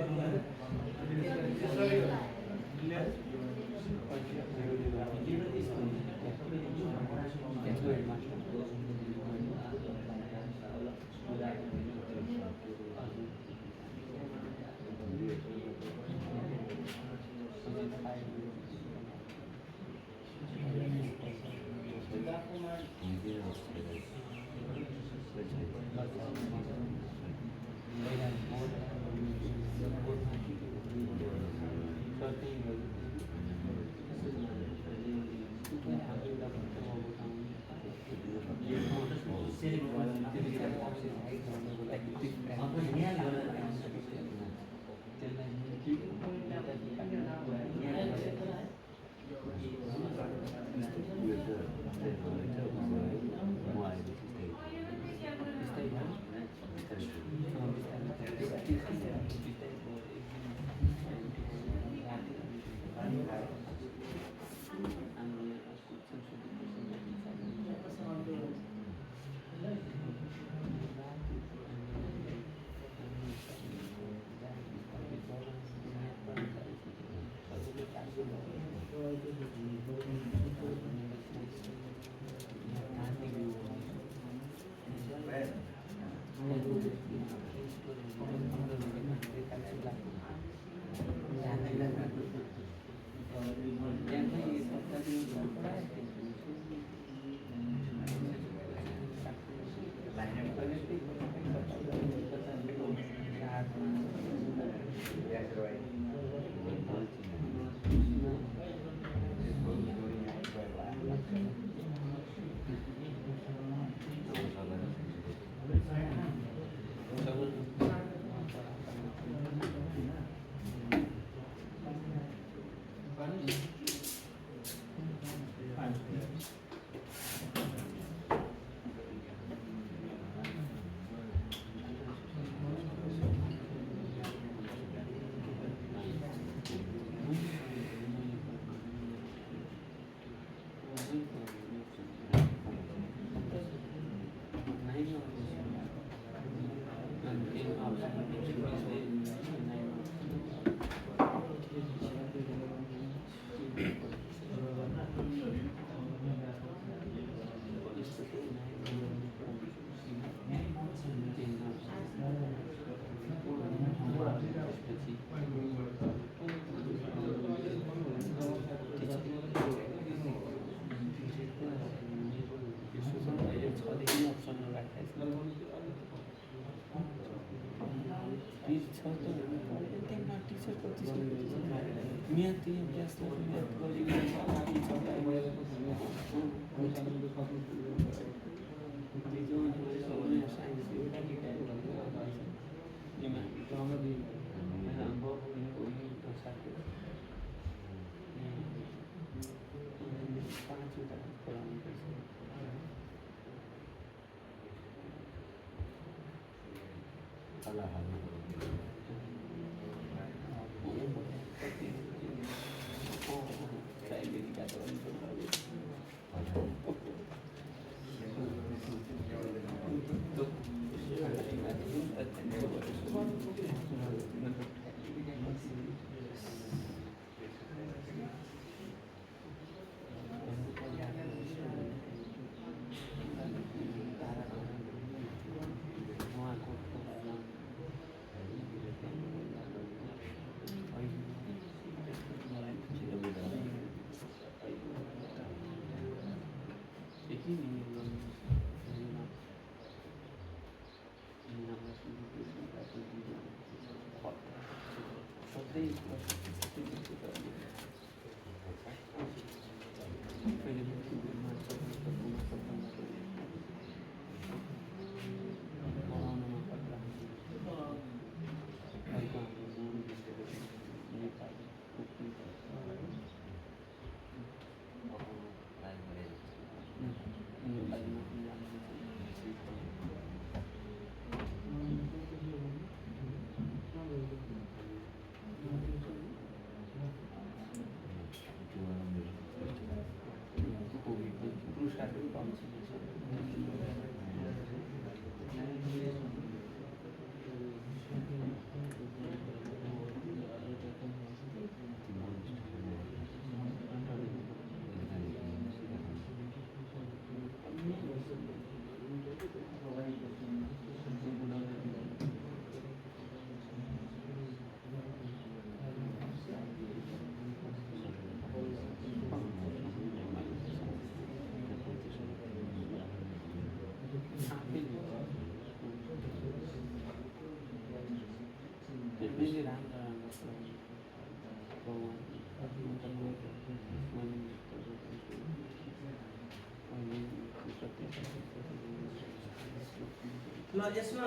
ल यसमा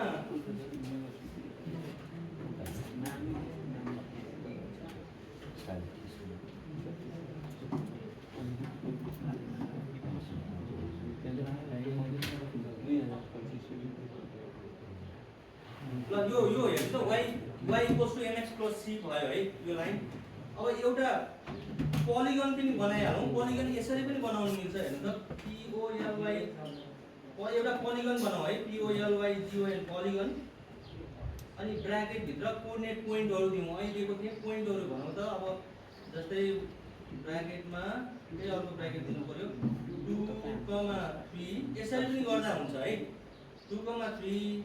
ल यो हेर्नु त y equals to mx plus c भयो है यो लाइन। अब एउटा पोलिगन पनि बनाइहालौँ। पोलिगन यसरी पनि बनाउन मिल्छ। हेर्नु त POLY एउटा पोलिगन बनाऊ है, POLY GON पोलिगन। अनि ब्राकेट भित्र कोअर्डिनेट पोइन्टहरु दिउँ। अहिले दिएको थिए पोइन्टहरु भनौँ त। अब जस्तै ब्राकेटमा फेरि अर्को ब्राकेट दिनु पर्यो 2, 3 यसरी पनि गर्दा हुन्छ है। 2, 3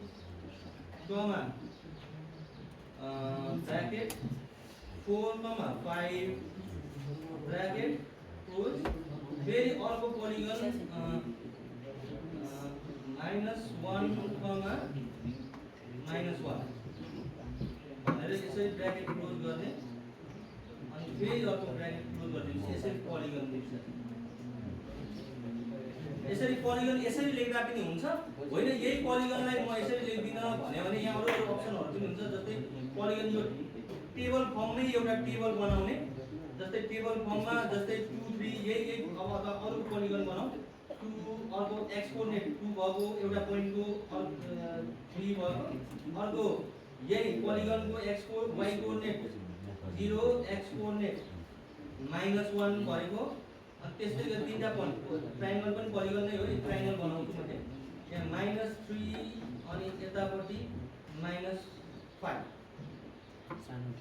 ब्राकेट 4, 5 ब्राकेट क्लोज। फेरि अर्को पोलिगन -1, -1 भनेर यसरी ब्राकेट क्लोज गर्ने। अनि फेरि अर्को ब्राकेट क्लोज गरिदिन्छ। यसरी पोलिगन दिन्छ। यसरी पोलिगन यसरी लेख्दा पनि हुन्छ। होइन यही पोलिगनलाई म यसरी लेख्दिन भने यहाँ अरु अप्सनहरु पनि हुन्छ। जस्तै पोलिगन यो टेबल फर्ममै एउटा टेबल बनाउने। जस्तै टेबल फर्ममा जस्तै 2, 3 यही अब अरु पोलिगन बनाऊ। 2 अर्को x कोअर्डिनेट 2 भएको एउटा पोइन्टको 3 भएको। अर्को यही पोलिगनको x को y कोअर्डिनेट 0 x कोअर्डिनेट -1 भएको। अनि त्यस्तै गरी तीनटा पोइन्ट ट्रायंगल पनि पोलिगन नै हो। यो ट्रायंगल बनाउँछु मैले। यहाँ -3 अनि यतापट्टि -5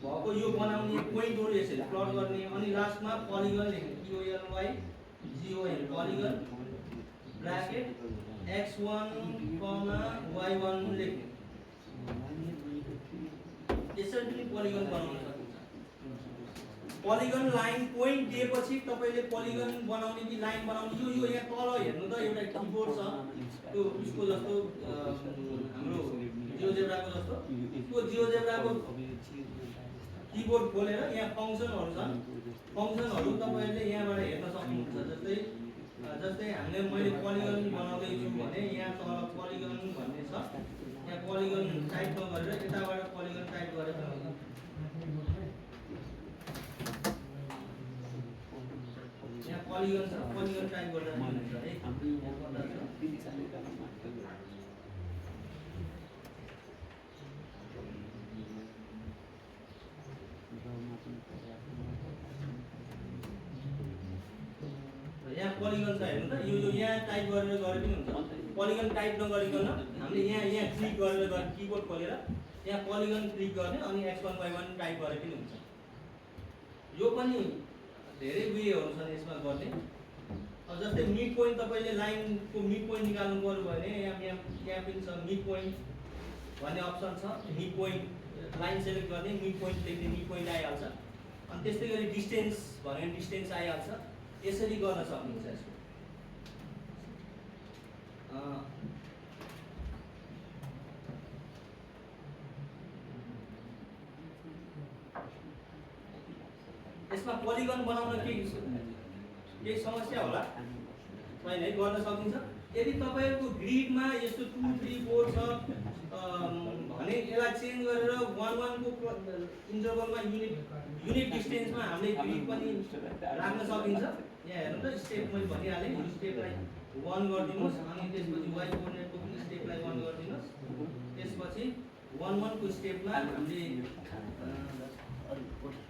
भएको यो बनाउने पोइन्टहरु यसरी प्लट गर्ने। अनि लास्टमा पोलिगन लेख्ने POLY GON polygon bracket x1, y1 लेख्ने। यसरी पनि पोलिगन बनाउन सकिन्छ। पोलिगन लाइन पोइन्ट दिएपछि तपाईले पोलिगन बनाउने कि लाइन बनाउने यो यहाँ तल हेर्नु त एउटा कीबोर्ड छ। त्यो उसको जस्तो हाम्रो जियोजेब्राको जस्तो। त्यो जियोजेब्राको किबोर्ड खोलेर यहाँ फङ्सनहरू छन्, फङ्सनहरू तपाईँहरूले यहाँबाट हेर्न सक्नुहुन्छ। जस्तै हामीले मैले पोलिगन बनाउँदैछु भने यहाँ तल पोलिगन भन्ने छ, यहाँ पोलिगन टाइप नगरेर यताबाट पोलिगन टाइप गरेर यहाँ पोलिगन छ, पोलिगन टाइप गर्दा हुन्छ है। यहाँ पोलिगन छ हेर्नु त, यो यहाँ टाइप गरेर गरे पनि हुन्छ। पोलिगन टाइप नगरिकन हामीले यहाँ क्लिक गरेर किबोर्ड खोलेर यहाँ पोलिगन क्लिक गर्ने अनि x1y1 टाइप गरे पनि हुन्छ। यो पनि धेरै वेहरू छन् यसमा गर्ने। अब जस्तै मिड पोइन्ट तपाईँले लाइनको मिड पोइन्ट निकाल्नु पर्यो भने यहाँ पनि छ मिड पोइन्ट भन्ने अप्सन छ। मिड पोइन्ट लाइन सेलेक्ट गर्ने, मिड पोइन्ट लेख्ने मिड पोइन्ट आइहाल्छ। अनि त्यस्तै गरी डिस्टेन्स भने डिस्टेन्स आइहाल्छ। यसरी गर्न सक्नुहुन्छ यसको। यसमा पोलिगन बनाउन केही समस्या होला छैन है, गर्न सकिन्छ। यदि तपाईँहरूको ग्रिडमा यस्तो 2 3 4 छ भने यसलाई चेन्ज गरेर 1 1 को इन्टरभलमा युनिट डिस्टेन्समा हामीले ग्रिड पनि राख्न सकिन्छ। यहाँ हेर्नु त, स्टेप मैले भनिहालेँ, यो स्टेपलाई 1 गरिदिनुहोस् अनि त्यसपछि y कोअर्डिनेटको पनि स्टेपलाई 1 गरिदिनुहोस्। त्यसपछि 1 1 को स्टेपमा हामीले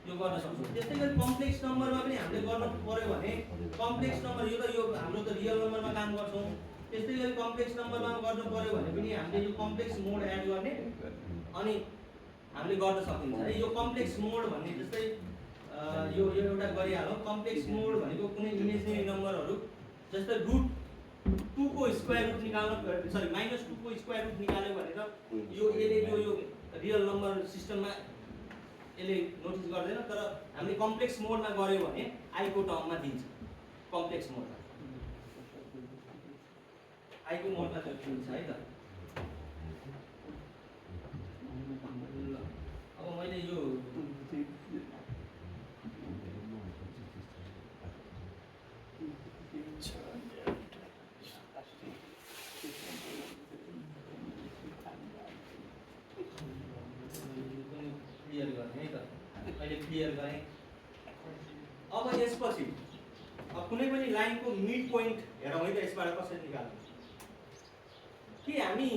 यो गर्न सक्छौँ। त्यस्तै गरी कम्प्लेक्स नम्बरमा पनि हामीले गर्नु पर्यो भने कम्प्लेक्स नम्बर यो हाम्रो त रियल नम्बरमा काम गर्छौँ। त्यस्तै गरी कम्प्लेक्स नम्बरमा गर्नु पर्यो भने पनि हामीले यो कम्प्लेक्स मोड एड गर्ने अनि हामीले गर्न सकिन्छ है। यो कम्प्लेक्स मोड भन्ने जस्तै यो एउटा गरिहालौँ। कम्प्लेक्स मोड भनेको कुनै इमेजिनरी नम्बरहरू जस्तै √2 को स्क्वायर रुट निकाल्नु, सरी -2 को स्क्वायर रुट निकाल्यो भनेर यो रियल नम्बर सिस्टममा यसले नोटिस गर्दैन। तर हामीले कम्प्लेक्स मोडमा गऱ्यो भने आई को टर्ममा दिन्छ। कम्प्लेक्स मोडमा आई को मोडमा दिन्छ है त। अब मैले यो क्लियर गर्ने है त, अहिले क्लियर गरेँ। अब यसपछि कुनै पनि लाइनको मिड पोइन्ट हेरौँ है त, यसबाट कसरी निकाल्नु। कि हामी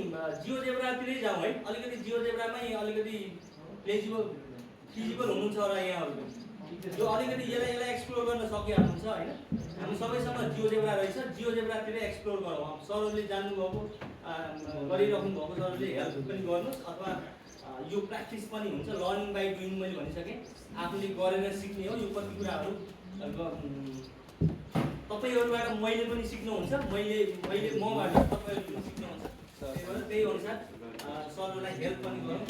जियोजेब्रातिरै जाउँ है। अलिकति जियोजेब्रामै अलिकति फिजिबल हुनुहुन्छ र यहाँहरू यो अलिकति यसलाई एक्सप्लोर गर्न सकिहाल्नुहुन्छ होइन। हामी सबैसँग जियोजेब्रा रहेछ, जियोजेब्रातिरै एक्सप्लोर गरौँ। सरहरूले जान्नुभएको गरिराख्नु भएको सरहरूले हेल्प पनि गर्नुहोस्, अथवा यो प्र्याक्टिस पनि हुन्छ। लर्निङ बाई डुइङ मैले भनिसकेँ, आफूले गरेर सिक्ने हो। यो कति कुराहरू तपाईँहरूबाट मैले पनि सिक्नुहुन्छ, मैले मबाट तपाईँहरू पनि सिक्नुहुन्छ। त्यही अनुसार सरहरूलाई हेल्प पनि गरौँ।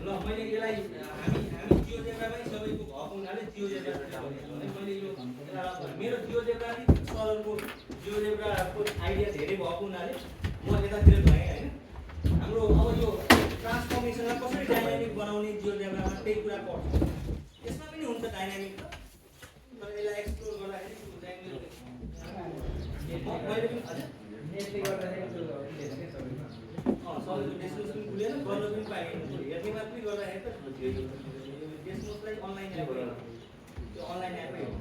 ल मैले यसलाई हामी जियोजेब्रामै सबैको भएको हुनाले जियोजेब्रा मैले यो मेरो जियोजेब्रा सरहरूको जियोजेब्राको आइडिया धेरै भएको हुनाले म यतातिर गएँ होइन। हाम्रो अब यो ट्रान्सफर्मेसनलाई कसरी डाइनामिक बनाउने जियोजेब्रामा त्यही कुरा पर्छ। यसमा पनि हुन्छ डाइनामिक त, तर यसलाई एक्सप्लोर गर्दाखेरि मैले पनि हजुर नेटले गर्दाखेरि सबैको डेस्टिनेसन खुलेर गर्न पनि पाएँ। हेर्ने मात्रै गर्दाखेरि त डेस्टिनेसनलाई अनलाइन एप हो, त्यो अनलाइन एपै हो।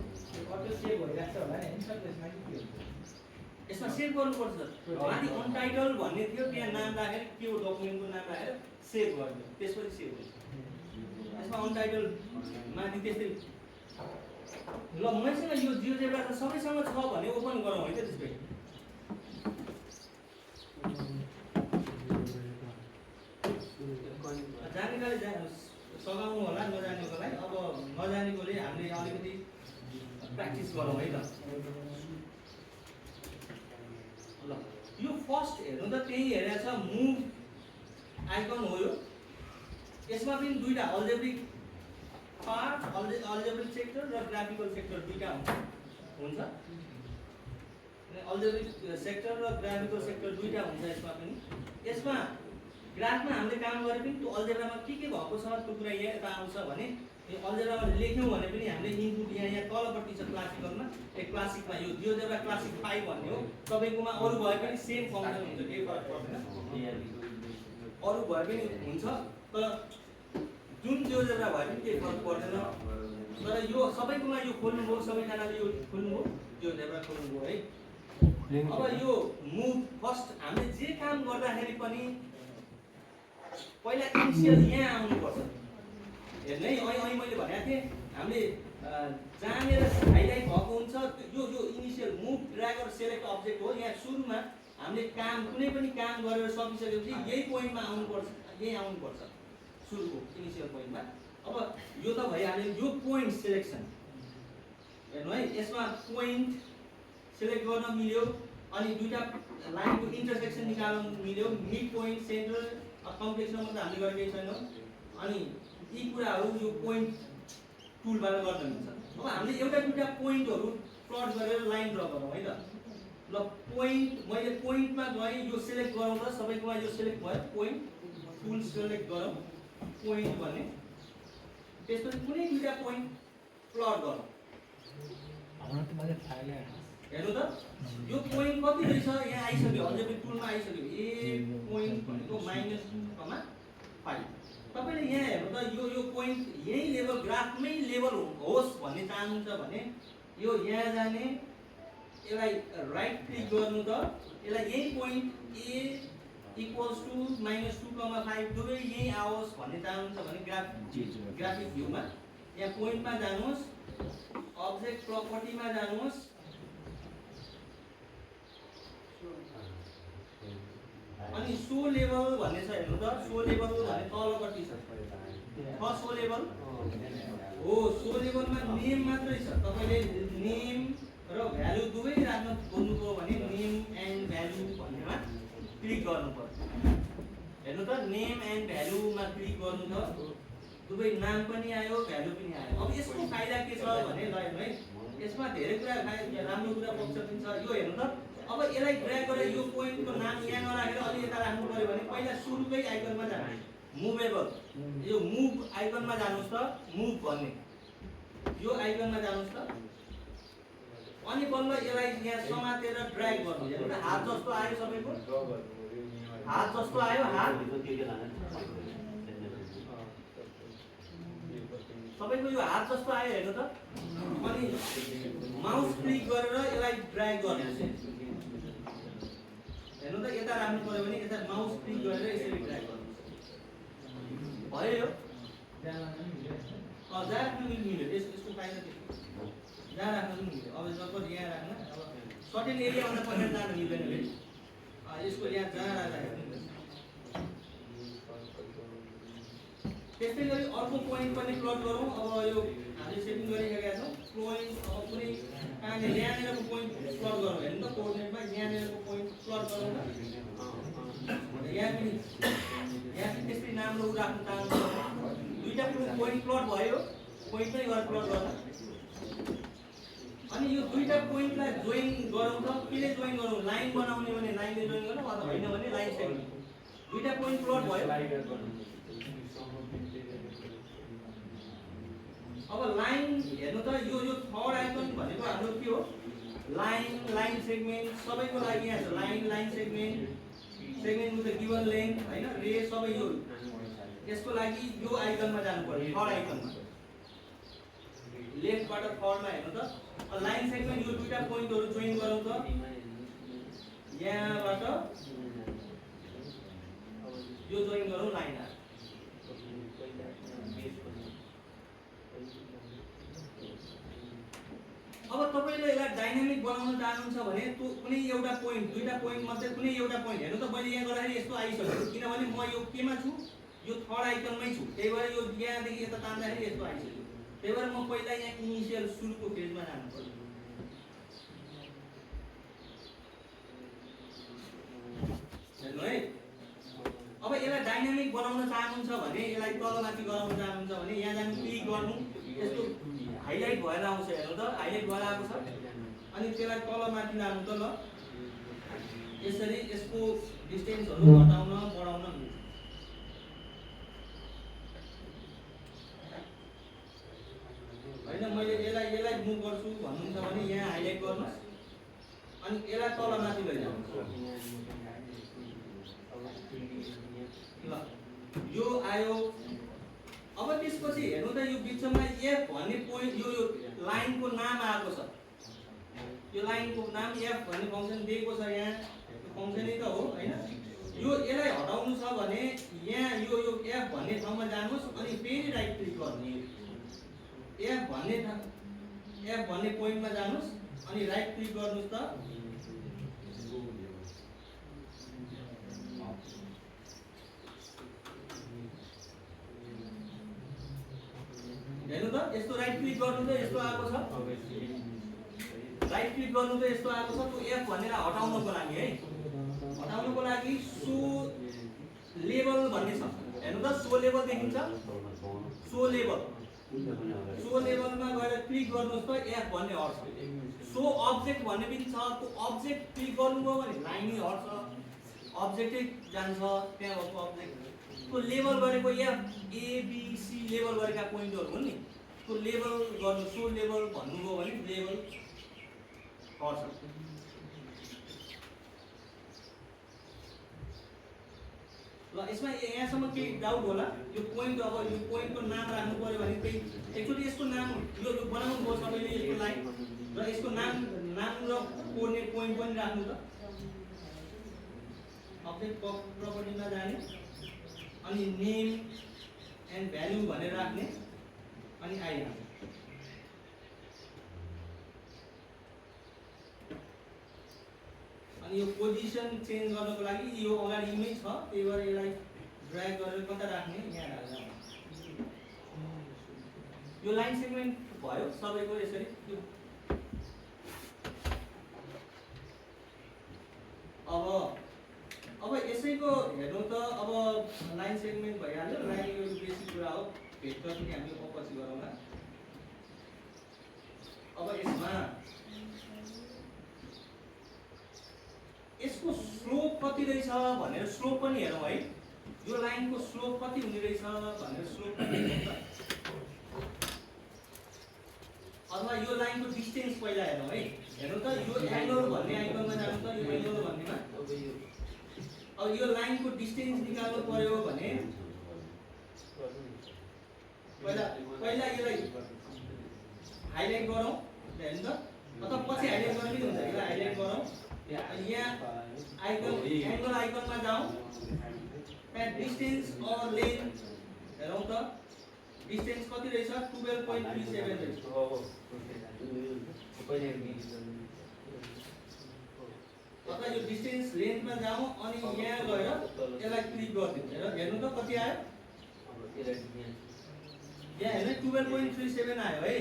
कति सेभ भइरहेको छ होला नि सर, त्यसमा के हुन्छ? यसमा सेभ गर्नुपर्छ। माथि अनटाइटल भन्ने थियो, त्यहाँ नाम राखेर के हो डकुमेन्टको नाम राखेर सेभ गर्नु, त्यसपछि सेभ हुन्छ। यसमा अनटाइटल माथि त्यस्तै। ल मसँग यो जियोजेब्रा त सबैसँग छ भने ओपन गरौँ है त। त्यसकै जानेकाले सघाउनु होला, नजानेकोलाई। अब नजानेकोले हामीले अलिकति प्र्याक्टिस गरौँ है त। ल यो फर्स्ट हेर्नु त त्यही हेरेको छ, मुभ आइकन हो यो। यसमा पनि दुईवटा अल्जेब्रिक पार्ट, अल्जेब्रिक सेक्टर र ग्राफिकल सेक्टर दुईवटा हुन्छ। अल्जेब्रिक सेक्टर र ग्राफिकल सेक्टर दुईवटा हुन्छ यसमा पनि। यसमा ग्राफमा हामीले काम गरे पनि त्यो अल्जेब्रामा के भएको छ त्यो कुरा यहाँ यता आउँछ भने यो अल्जेब्रामा लेख्यौँ भने पनि हामीले इनपुट यहाँ तलपट्टि छ क्लासिकलमा क्लासिकमा यो जियोजेब्रा क्लासिक 5 भन्ने हो तपाईँकोमा अरू भए पनि सेम फङ्सन हुन्छ केही फरक पर्दैन अरू भए पनि हुन्छ तर जुन जियोजेब्रा भए पनि केही फरक पर्दैन तर यो सबैकोमा यो खोल्नुभयो सबैजनाले यो खोल्नुभयो जियोजेब्रा खोल्नुभयो है अब यो मुभ फर्स्ट हामीले जे काम गर्दाखेरि पनि पहिला इनिसियल यहाँ आउनुपर्छ हेर्नु है अहिले मैले भनेको थिएँ हामीले जहाँनिर हाइलाइट भएको हुन्छ यो इनिसियल मुभ ड्र्याग र सेलेक्ट अब्जेक्ट हो यहाँ सुरुमा हामीले काम कुनै पनि काम गरेर सकिसकेपछि यही पोइन्टमा आउनुपर्छ यही आउनुपर्छ सुरुको इनिसियल पोइन्टमा अब यो त भइहाल्यो यो पोइन्ट सिलेक्सन हेर्नु है यसमा पोइन्ट सेलेक्ट गर्न मिल्यो अनि दुईटा लाइनको इन्टरसेक्सन निकाल्न मिल्यो मिड पोइन्ट सेन्टर कम्प्लेक्समा मात्र हामीले गरेकै छैनौँ अनि यी कुराहरू यो पोइन्ट टुलबाट गर्न मिल्छ अब हामीले एउटा दुईटा पोइन्टहरू प्लट गरेर लाइन ड्र गरौँ है त ल पोइन्ट मैले पोइन्टमा गएँ यो सेलेक्ट गरौँ त सबैकोमा यो सेलेक्ट भयो पोइन्ट टुल सेलेक्ट गरौँ पोइन्ट भन्ने त्यसपछि कुनै दुईटा पोइन्ट प्लट गरौँ हेर्नु त यो पोइन्ट कति रहेछ यहाँ आइसक्यो अझै पनि टुलमा आइसक्यो ए पोइन्ट भनेको -2,5 तपाईँले यहाँ हेर्नु त यो पोइन्ट यही लेभल ग्राफमै लेभल होस् भन्ने चाहनुहुन्छ भने यो यहाँ जाने यसलाई राइट क्लिक गर्नु त यसलाई यही पोइन्ट ए इक्वल्स टु -2,5 दुवै यही आओस् भन्ने चाहनुहुन्छ भने ग्राफिक भ्यूमा यहाँ पोइन्टमा जानुहोस् अब्जेक्ट प्रपर्टीमा जानुहोस् अनि सो लेभल भन्ने छ हेर्नु त सो लेभल भन्ने तलपट्टि छ सो लेभल हो सो लेभलमा नेम मात्रै छ तपाईले नेम र भ्यालु दुवै राख्न खोज्नुभयो भने नेम एन्ड भ्यालु भन्नेमा क्लिक गर्नुपर्छ हेर्नु त नेम एन्ड भ्यालुमा क्लिक गर्नु त दुवै नाम पनि आयो भ्यालु पनि आयो अब यसको फाइदा के छ भने ल हेर्नु है यसमा धेरै कुरा राम्रो कुरा पक्ष पनि छ यो हेर्नु त अब यसलाई ड्र्याग गरेर यो पोइन्टको नाम यहाँ नराखेर अलि यता राख्नु पर्यो भने पहिला सुरुकै आइकनमा जानु मुभेबल यो मुभ आइकनमा जानुहोस् त मुभ भन्ने यो आइकनमा जानुहोस् त अनि बल्ल यसलाई यहाँ समातेर ड्र्याग गर्नु हेर्नु त हात जस्तो आयो सबैको हात जस्तो आयो हात सबैको यो हात जस्तो आयो हेर्नु त अनि माउस क्लिक गरेर यसलाई ड्र्याग गर्नुहोस् हेर्नु त यता राख्नु पर्यो भने यता माउस क्लिक गरेर यसरी ड्र्याग गर्नुहोस् भयो यो जहाँ राख्नु मिल्यो यसको फाइदा के जहाँ राख्नु पनि मिल्यो अब जब यहाँ राख्न अब सर्टेन एरियाभन्दा पहिला जानु मिल्दैन फेरि यसको यहाँ जहाँ राख्दा त्यस्तै गरी अर्को पोइन्ट पनि प्लट गरौँ अब यो हामीले सेटिङ गरिसकेका छौँ पोइन्ट अब कुनै कहाँनिर यहाँनिरको पोइन्ट प्लट गरौँ हेर्नु त कोअर्डिनेटमा यहाँनिरको पोइन्ट प्लट गरौँ यहाँ पनि त्यस्तै राम्रो राख्नु चाहनुहुन्छ दुईटा पोइन्ट प्लट भयो पोइन्टमै गरेर प्लट गर्दा अनि यो दुईटा पोइन्टलाई जोइन गरौँ त केले जोइन गरौँ लाइन बनाउने भने लाइनले जोइन गरौँ अथवा होइन भने लाइन सेटिङ दुईटा पोइन्ट प्लट भयो अब लाइन हेर्नु त यो थर्ड आइकन भनेको हाम्रो के हो लाइन सेगमेन्ट सबैको लागि यहाँ छ line segment with the given length हैन रे सबै यो यसको लागि यो आइकनमा जानु पर्यो थर्ड आइकनमा लेफ्टबाट थर्डमा हेर्नु त लाइन सेगमेन्ट यो दुईटा पोइन्टहरु जोइन गरौँ त यहाँबाट यो जोइन गरौँ लाइन अब तपाईले यसलाई डाइनामिक बनाउन चाहनुहुन्छ भने कुनै एउटा पोइन्ट दुईटा पोइन्ट मध्ये कुनै एउटा पोइन्ट हेर्नु त मैले यहाँ गर्दाखेरि यस्तो आइसक्यो किनभने म यो केमा छु यो थर्ड आइकनमै छु त्यही भएर यो यहाँदेखि यता तान्दाखेरि यस्तो आइसक्यो त्यही भएर म पहिला यहाँ इनिसियल सुरुको पेजमा जानु पर्छ हेर्नु है अब यसलाई डाइनामिक बनाउन चाहनुहुन्छ भने यसलाई तलमाथि गराउन चाहनुहुन्छ भने यहाँ जानु क्लिक गर्नु यस्तो हाइलाइट भएर आउँछ हेर्नु त हाइलाइट भएर आएको छ अनि त्यसलाई तलमाथि लानु त ल यसरी यसको डिस्टेन्सहरु घटाउन बढाउन मिल्छ मुभ गर्छु भन्नुहुन्छ भने यहाँ हाइलाइट गर्नुहोस् अनि यसलाई तल माथि लैजानुहोस्। ल यो आयो। अब त्यसपछि हेर्नु त यो बिचमा एफ भन्ने पोइन्ट यो लाइनको नाम आएको छ। यो लाइनको नाम एफ भन्ने फंक्सन दिएको छ यहाँ। यो फंक्सनै त हो हैन। यो यसलाई हटाउनु छ भने यहाँ यो एफ भन्ने ठाउँमा जानुहोस् अनि फेरि राइट क्लिक गर्नु। एफ भन्ने पोइन्टमा जानुहोस् अनि राइट क्लिक गर्नुहोस् त। हेर्नु त यस्तो राइट क्लिक गर्नु त यस्तो आएको छ। राइट क्लिक गर्नु त यस्तो आएको छ। त्यो एफ भनेर हटाउनको लागि है, हटाउनको लागि सो लेभल भन्ने छ। हेर्नु त सो लेभल देखिन्छ। सो लेभलमा गएर क्लिक गर्नुहोस् त एफ भन्ने हट्छ। सो अब्जेक्ट भन्ने पनि छ। त्यो अब्जेक्ट क्लिक गर्नुभयो भने लाइनै हट्छ, अब्जेक्टै जान्छ त्यहाँ भएको अब्जेक्ट। त्यो लेभल गरेको एफ एबिसी लेभल गरेका पोइन्टहरु हुन् नि, त्यो लेभल गर्नु। सो लेभल भन्नुभयो भने लेभल हट्छ। ल यसमा यहाँसम्म केही डाउट होला? यो पोइन्ट अब यो पोइन्टको नाम राख्नु पर्यो भने त्यही एक्चुअली यसको नाम यो बनाउनु भयो सबैले यसको लाइन र यसको नाम र कोअर्डिनेट पोइन्ट पनि राख्नु त। अब्जेक्ट प्रपर्टीमा जाने अनि नेम एन्ड भ्यालु भनेर राख्ने अनि आइहाल्छ। अनि यो पोजिसन चेन्ज गर्नको लागि यो अगाडि इमेज छ, त्यही भएर यसलाई ड्र्याग गरेर कता राख्ने यहाँ राख्दा हुन्छ। यो लाइन सेगमेन्ट भयो सबैको यसरी। अब यसैको हेर्नु त अब लाइन सेगमेन्ट भइहाल्यो। लाइन यो बेसिक कुरा हो, भेक्टर पनि हामी पछि गरौँला। अब यसको स्लोप कति रहेछ भनेर स्लोप पनि हेरौँ है। यो लाइनको स्लोप कति हुने रहेछ भनेर स्लोप पनि हेरौँ त। अथवा यो लाइनको डिस्टेन्स पहिला हेरौँ है। हेर्नु त यो एंगल भन्ने आइकनमा जानु त। यो एंगल भन्नेमा अब यो लाइनको डिस्टेन्स निकाल्नु पर्यो भने पहिला यसलाई हाइलाइट गरौँ। हेर्नु त अथवा पछि हाइलाइट गर्ने पनि हुन्छ। यसलाई हाइलाइट गरौँ। यहाँ आइकन एंगल आइकनमा जाउँ। त्यहाँ डिस्टेन्स और लेन्थ हेरौँ त। डिस्टेन्स कति रहेछ? 12.37 रहेछ। अथवा यो डिस्टेन्स लेन्थमा जाउँ अनि यहाँ गएर यसलाई क्लिक गरिदिउँ। हेर्नु त कति आयो? यहाँ हेर्नु 12.37 आयो है।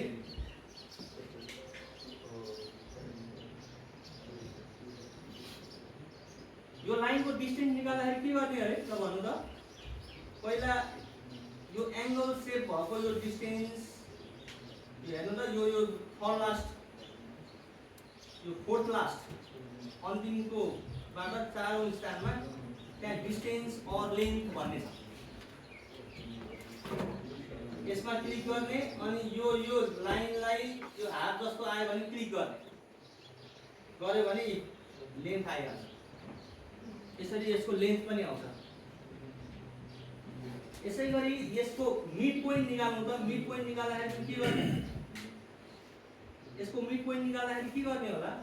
यो लाइनको डिस्टेन्स निकाल्दाखेरि के गर्ने अरे त भन्नु त। पहिला यो एंगल सेप भएको यो डिस्टेन्स हेर्नु त। यो थर्ड लास्ट यो फोर्थ लास्ट अन्तिमको बाट 4औं स्थानमा त्यहाँ डिस्टेन्स और लेन्थ भन्ने छ। यसमा क्लिक गर्ने अनि यो लाइनलाई यो हात जस्तो आयो भने क्लिक गर्ने गर्यो भने लेन्थ आइहाल्छ। यसरी यसको लेन्थ पनि आउँछ। यसैगरी यसको मिड पोइन्ट निकाल्नु त। मिड पोइन्ट निकाल्दाखेरि के गर्ने? यसको मिड पोइन्ट निकाल्दाखेरि के गर्ने होला?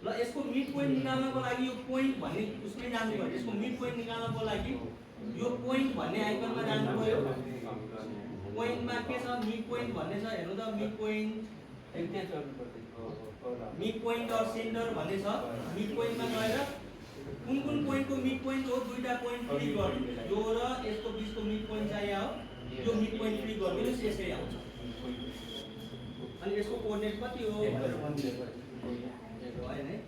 ल यसको मिड पोइन्ट निकाल्नको लागि यो पोइन्ट भन्ने उसमै जानु पर्यो। यसको मिड पोइन्ट निकाल्नको लागि यो पोइन्ट भन्ने आइकनमा जानु पर्यो। पोइन्टमा के छ? मिड पोइन्ट भन्ने छ। हेर्नु त मिड पोइन्ट और सेन्टर भन्ने छ। मिड पोइन्टमा गएर कुन पोइन्टको मिड पोइन्ट हो दुईटा पोइन्ट क्लिक गर्नु। यो र यसको बीचको मिड पोइन्ट चाहियो हो। यो मिड पोइन्ट क्लिक गर्दिनुस् यसै आउँछ। अनि यसको कोअर्डिनेट कति हो भनेर भनिदिनु पर्यो हैन है।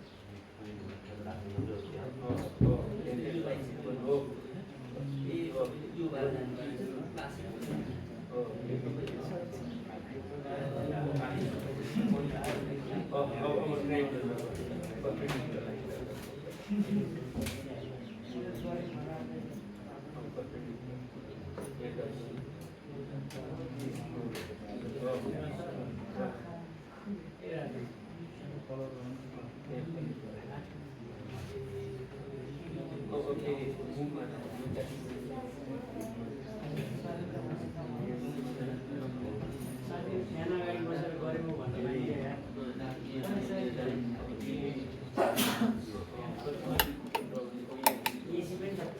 यहाँ अगाडि बसेर गरेको भन्दा पनि एसी पनि छ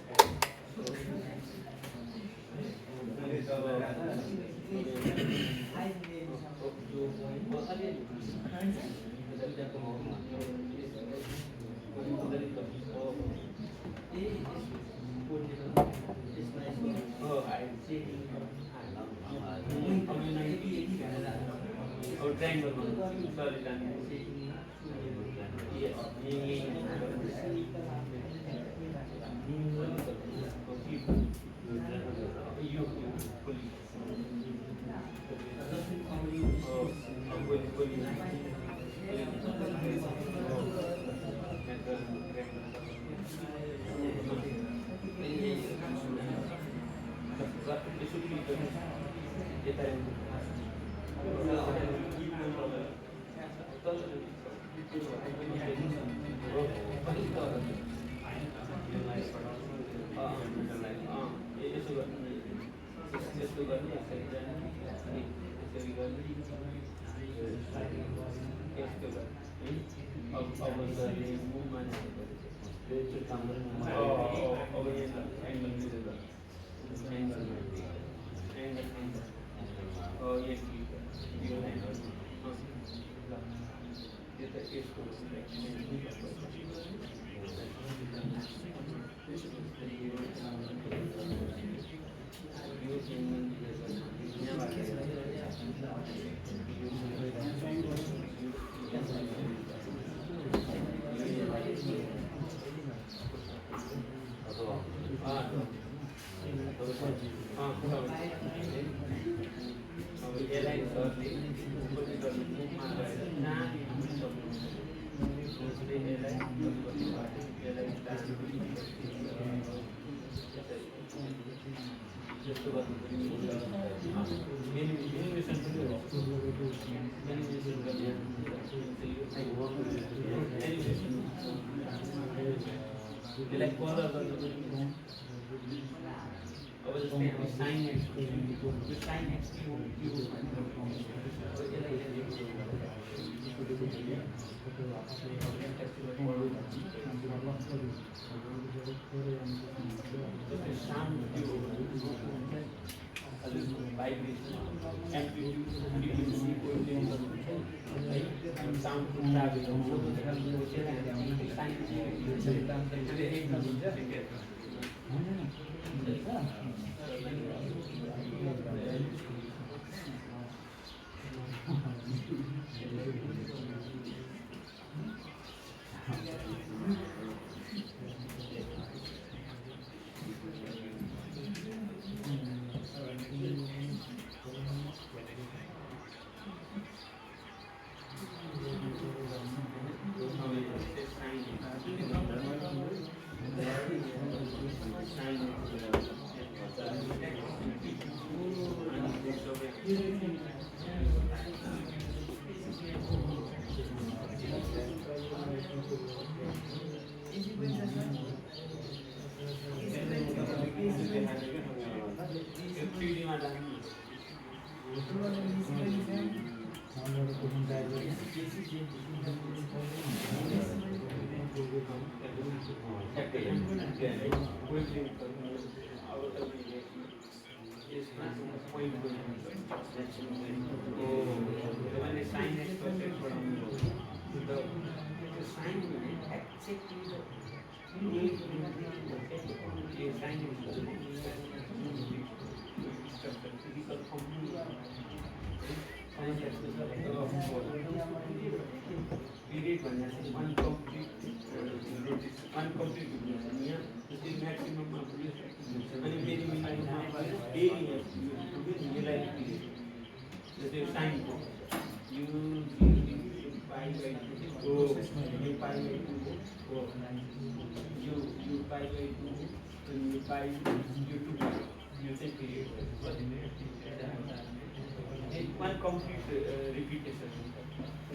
one complete repetition.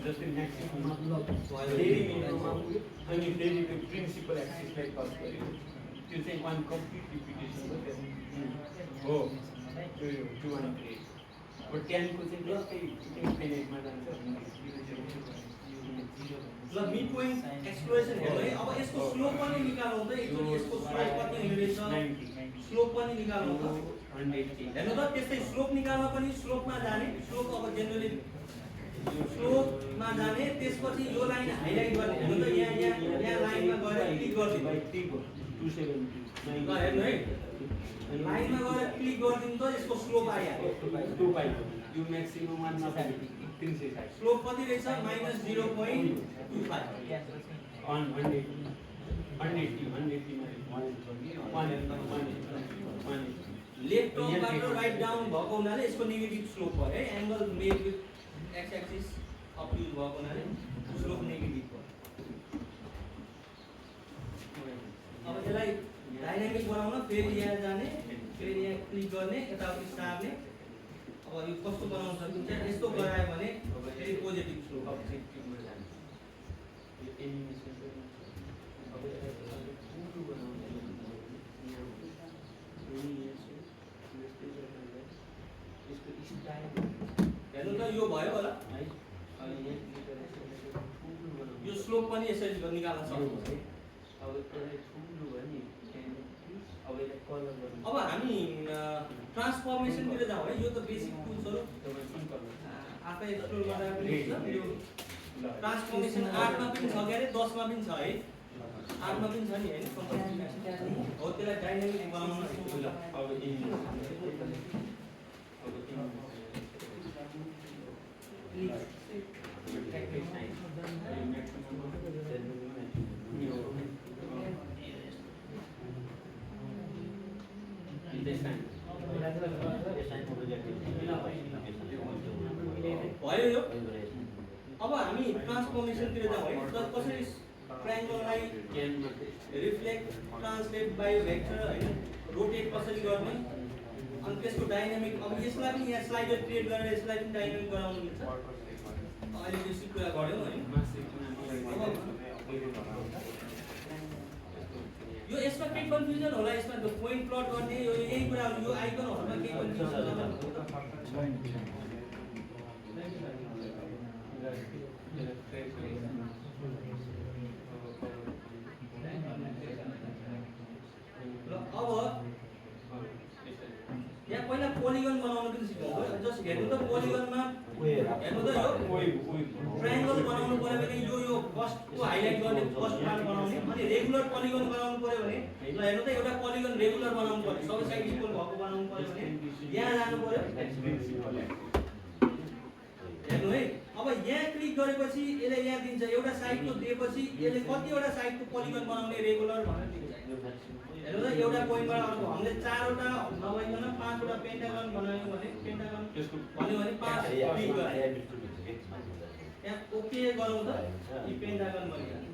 Just the maximum daily minimum and daily principal axis like त्यो चाहिँ वान कम्प्लिट रिपिटेसन हो त्यो 200 अब 10 को चाहिँ जस्तै इन्फिनिटमा जान्छ ल मिड पोइन्ट एक्सप्लोरेसन हेर्नु है अब यसको स्लोप पनि निकाल्नु त एकचोटि यसको स्लोप कति हुने रहेछ स्लोप पनि निकाल्नु त 180 हेर्नु त त्यस्तै स्लोप निकाल्न पनि स्लोपमा जाने स्लोप अब जेनरली स्लोपमा जाने त्यसपछि यो लाइन हाइलाइट गर्ने हेर्नु त यहाँ लाइनमा गएर क्लिक गरिदिनु ल हेर्नु है लाइनमा गएर क्लिक गरिदिनु त यसको स्लोप आइहाल्यो 2 पाइ यो म्याक्सिमम 1 मा 360 स्लोप कति रहेछ -0.25 on 180 लेफ्ट टर्मबाट राइट डाउन भएको हुनाले यसको नेगेटिभ स्लोप भयो है angle made with x axis up use भएको हुनाले स्लोप नेगेटिभ भयो अब यसलाई डाइनामिक बनाउन फेरि यहाँ जाने फेरि यहाँ क्लिक गर्ने यताउति सार्ने अब यो कस्तो बनाउन सकिन्छ यस्तो गरायो भने फेरि पोजिटिभ स्लोप अब अब्जेक्टिभमा जान्छ यो एनिमेसन अब पुरो बनाउने यसको स्टाइल हेर्नु त यो भयो होला है अनि यहाँ क्लिक गरेर पुरो बनाउने यो स्लोप पनि यसरी निकाल्न सक्नुहुन्छ है अब यसलाई ठुलो भयो नि अब यसलाई कलर गर्नु अब हामी ट्रान्सफर्मेसनतिर जाउँ है यो त बेसिक टुल्सहरु तपाईँ सिम्पल आफै एक्सप्लोर गर्दा पनि हुन्छ यो ट्रान्सफर्मेसन 8 मा पनि छ के अरे 10 मा पनि छ है 8 मा पनि छ नि हैन हो त्यसलाई डाइनामिक बनाउन ल अब भयो यो अब हामी ट्रान्सफर्मेसनतिर जाउँ है कसरी ट्रायंगललाई रिफ्लेक्ट ट्रान्सलेट बाइ भेक्टर हैन रोटेट कसरी गर्ने अनि त्यसको डाइनामिक अब यसलाई पनि यहाँ स्लाइडर क्रिएट गरेर यसलाई पनि डाइनामिक बनाउनु मिल्छ अहिले त्यो कुरा गर्यौं हैन यो यसमा के कन्फ्युजन होला यसमा त्यो पोइन्ट प्लट गर्ने यो यही कुरा हो यो आइकनहरुमा के कन्फ्युजन होला अब यहाँ पहिला पोलिगन बनाउन पनि सिकाउँछ जस्ट हेर्नु त पोलिगनमा हेर्नु त यो ट्रायंगल बनाउनु पर्यो भने यो फर्स्टको हाइलाइट गर्ने फर्स्ट पार्ट बनाउने अनि रेगुलर पोलिगन बनाउनु पर्यो भने ल हेर्नु त एउटा पोलिगन रेगुलर बनाउनु पर्यो सबै साइड इक्वल भएको बनाउनु पर्यो भने यहाँ जानु पर्यो हेर्नु है अब यहाँ क्लिक गरेपछि यसले यहाँ दिन्छ एउटा साइडको दिएपछि यसले कतिवटा साइडको पोलिगन बनाउने रेगुलर भनेर दिन्छ हेर्नु त एउटा पोइन्टबाट अर्को हामीले 4 वटा नभइकन 5 वटा पेन्टागन बनायौं भने पेन्टागन त्यसको भन्यो भने 5 क्लिक गरे यहाँ ओके गरौँ त यी पेन्टागन बनिहाल्यो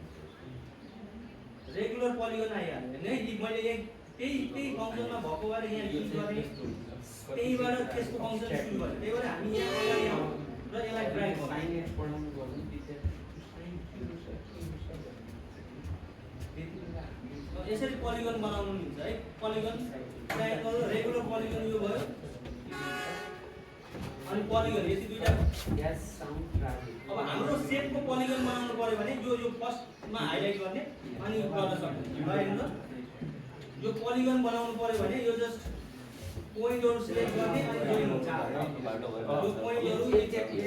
रेगुलर पोलिगन आइहाल्यो हैन यी मैले यहाँ त्यही फंक्सनमा भएको भएर यहाँ युज गरे त्यहीबाट त्यसको फंक्सन सुरु गरे त्यही भएर हामी यहाँ अगाडि आउँ र यसलाई ड्र्याग गर्छौँ साइन पढाउनु गर्नु यसरी पोलिगन बनाउनु हुन्छ है पोलिगन ट्रायंगल रेगुलर पोलिगन यो भयो अनि पोलिगन यति दुईटा ग्यास साउन्ड ट्राफिक अब हाम्रो सेपको पोलिगन बनाउनु पर्यो भने यो फर्स्टमा हाइलाइट गर्ने अनि गर्न सक्ने हैन यो पोलिगन बनाउनु पर्यो भने यो जस्ट पोइन्टहरु सिलेक्ट गर्ने अनि जोइन हुन्छ यो पोइन्टहरु एक्ज्याक्टली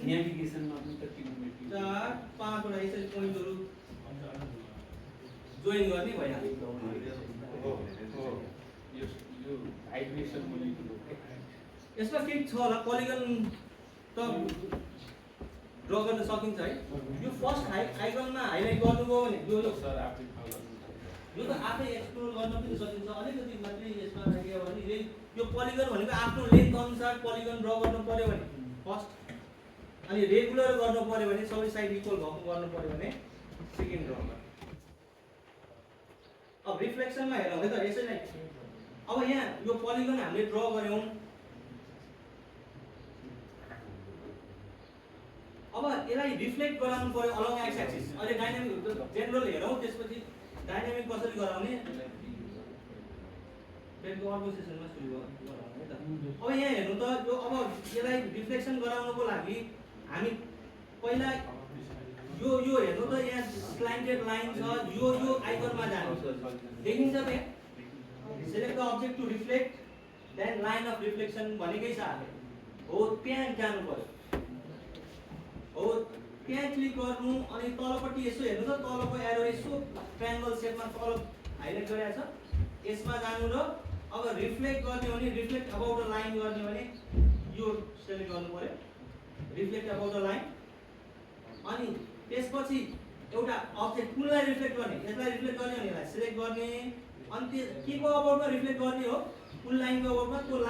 नेभिगेसनमा पनि त किलोमिटर 4 5 वटा यसरी पोइन्टहरु जोइन गर्ने भइहाल्यो यो हाइड्रेसन मोलिकुल यसमा के छ होला पोलिगन त ड्रा गर्न सकिन्छ है यो फर्स्ट आइकनमा हाइलाइट गर्नुभयो भने यो सर आफै यो त आफै एक्सप्लोर गर्न पनि सकिन्छ अलिकति मात्रै यसमा राखियो भने यो पोलिगन भनेको आफ्नो लेन्थ अनुसार पोलिगन ड्रा गर्नु पर्यो भने फर्स्ट अनि रेगुलर गर्नु पर्यो भने सबै साइड इक्वल भएको गर्नु पर्यो भने सेकेन्ड ड्रामा अब रिफ्लेक्सनमा हेरौँ है त यसैलाई अब यहाँ यो पोलिगन हामीले ड्रा गर्यौं अब यसलाई रिफ्लेक्ट गराउनु पर्यो अलङ एक्स एक्सिस अहिले डाइनामिक जेनरल हेरौँ त्यसपछि डाइनामिक कसरी गराउने पेनको अर्को सेसनमा सुरु गराउने है त। अब यहाँ हेर्नु त यो अब यसलाई रिफ्लेक्सन गराउनको लागि हामी पहिला यो हेर्नु त यहाँ स्लाइन्टेड लाइन छ यो आइकनमा जानु देखिन्छ त्यहाँ select the object to reflect then line of reflection भनेकै छ हो त्यहाँ जानु पर्यो हो त्यहाँ क्लिक गर्नु अनि तलपट्टि यसो हेर्नु त तलको एरो यसो ट्रायंगल सेपमा तल हाइलाइट गरेको छ यसमा जानु र अब रिफ्लेक्ट गर्ने हो भने रिफ्लेक्ट अबाउट द लाइन गर्ने भने यो सेलेक्ट गर्नु पर्यो रिफ्लेक्ट अबाउट द लाइन अनि त्यसपछि एउटा अब्जेक्ट कुनलाई रिफ्लेक्ट गर्ने यसलाई रिफ्लेक्ट गर्ने भने यसलाई सिलेक्ट गर्ने अनि के को अबाउटमा रिफ्लेक्ट गर्ने हो कुन लाइनको अबाउटमा त्यो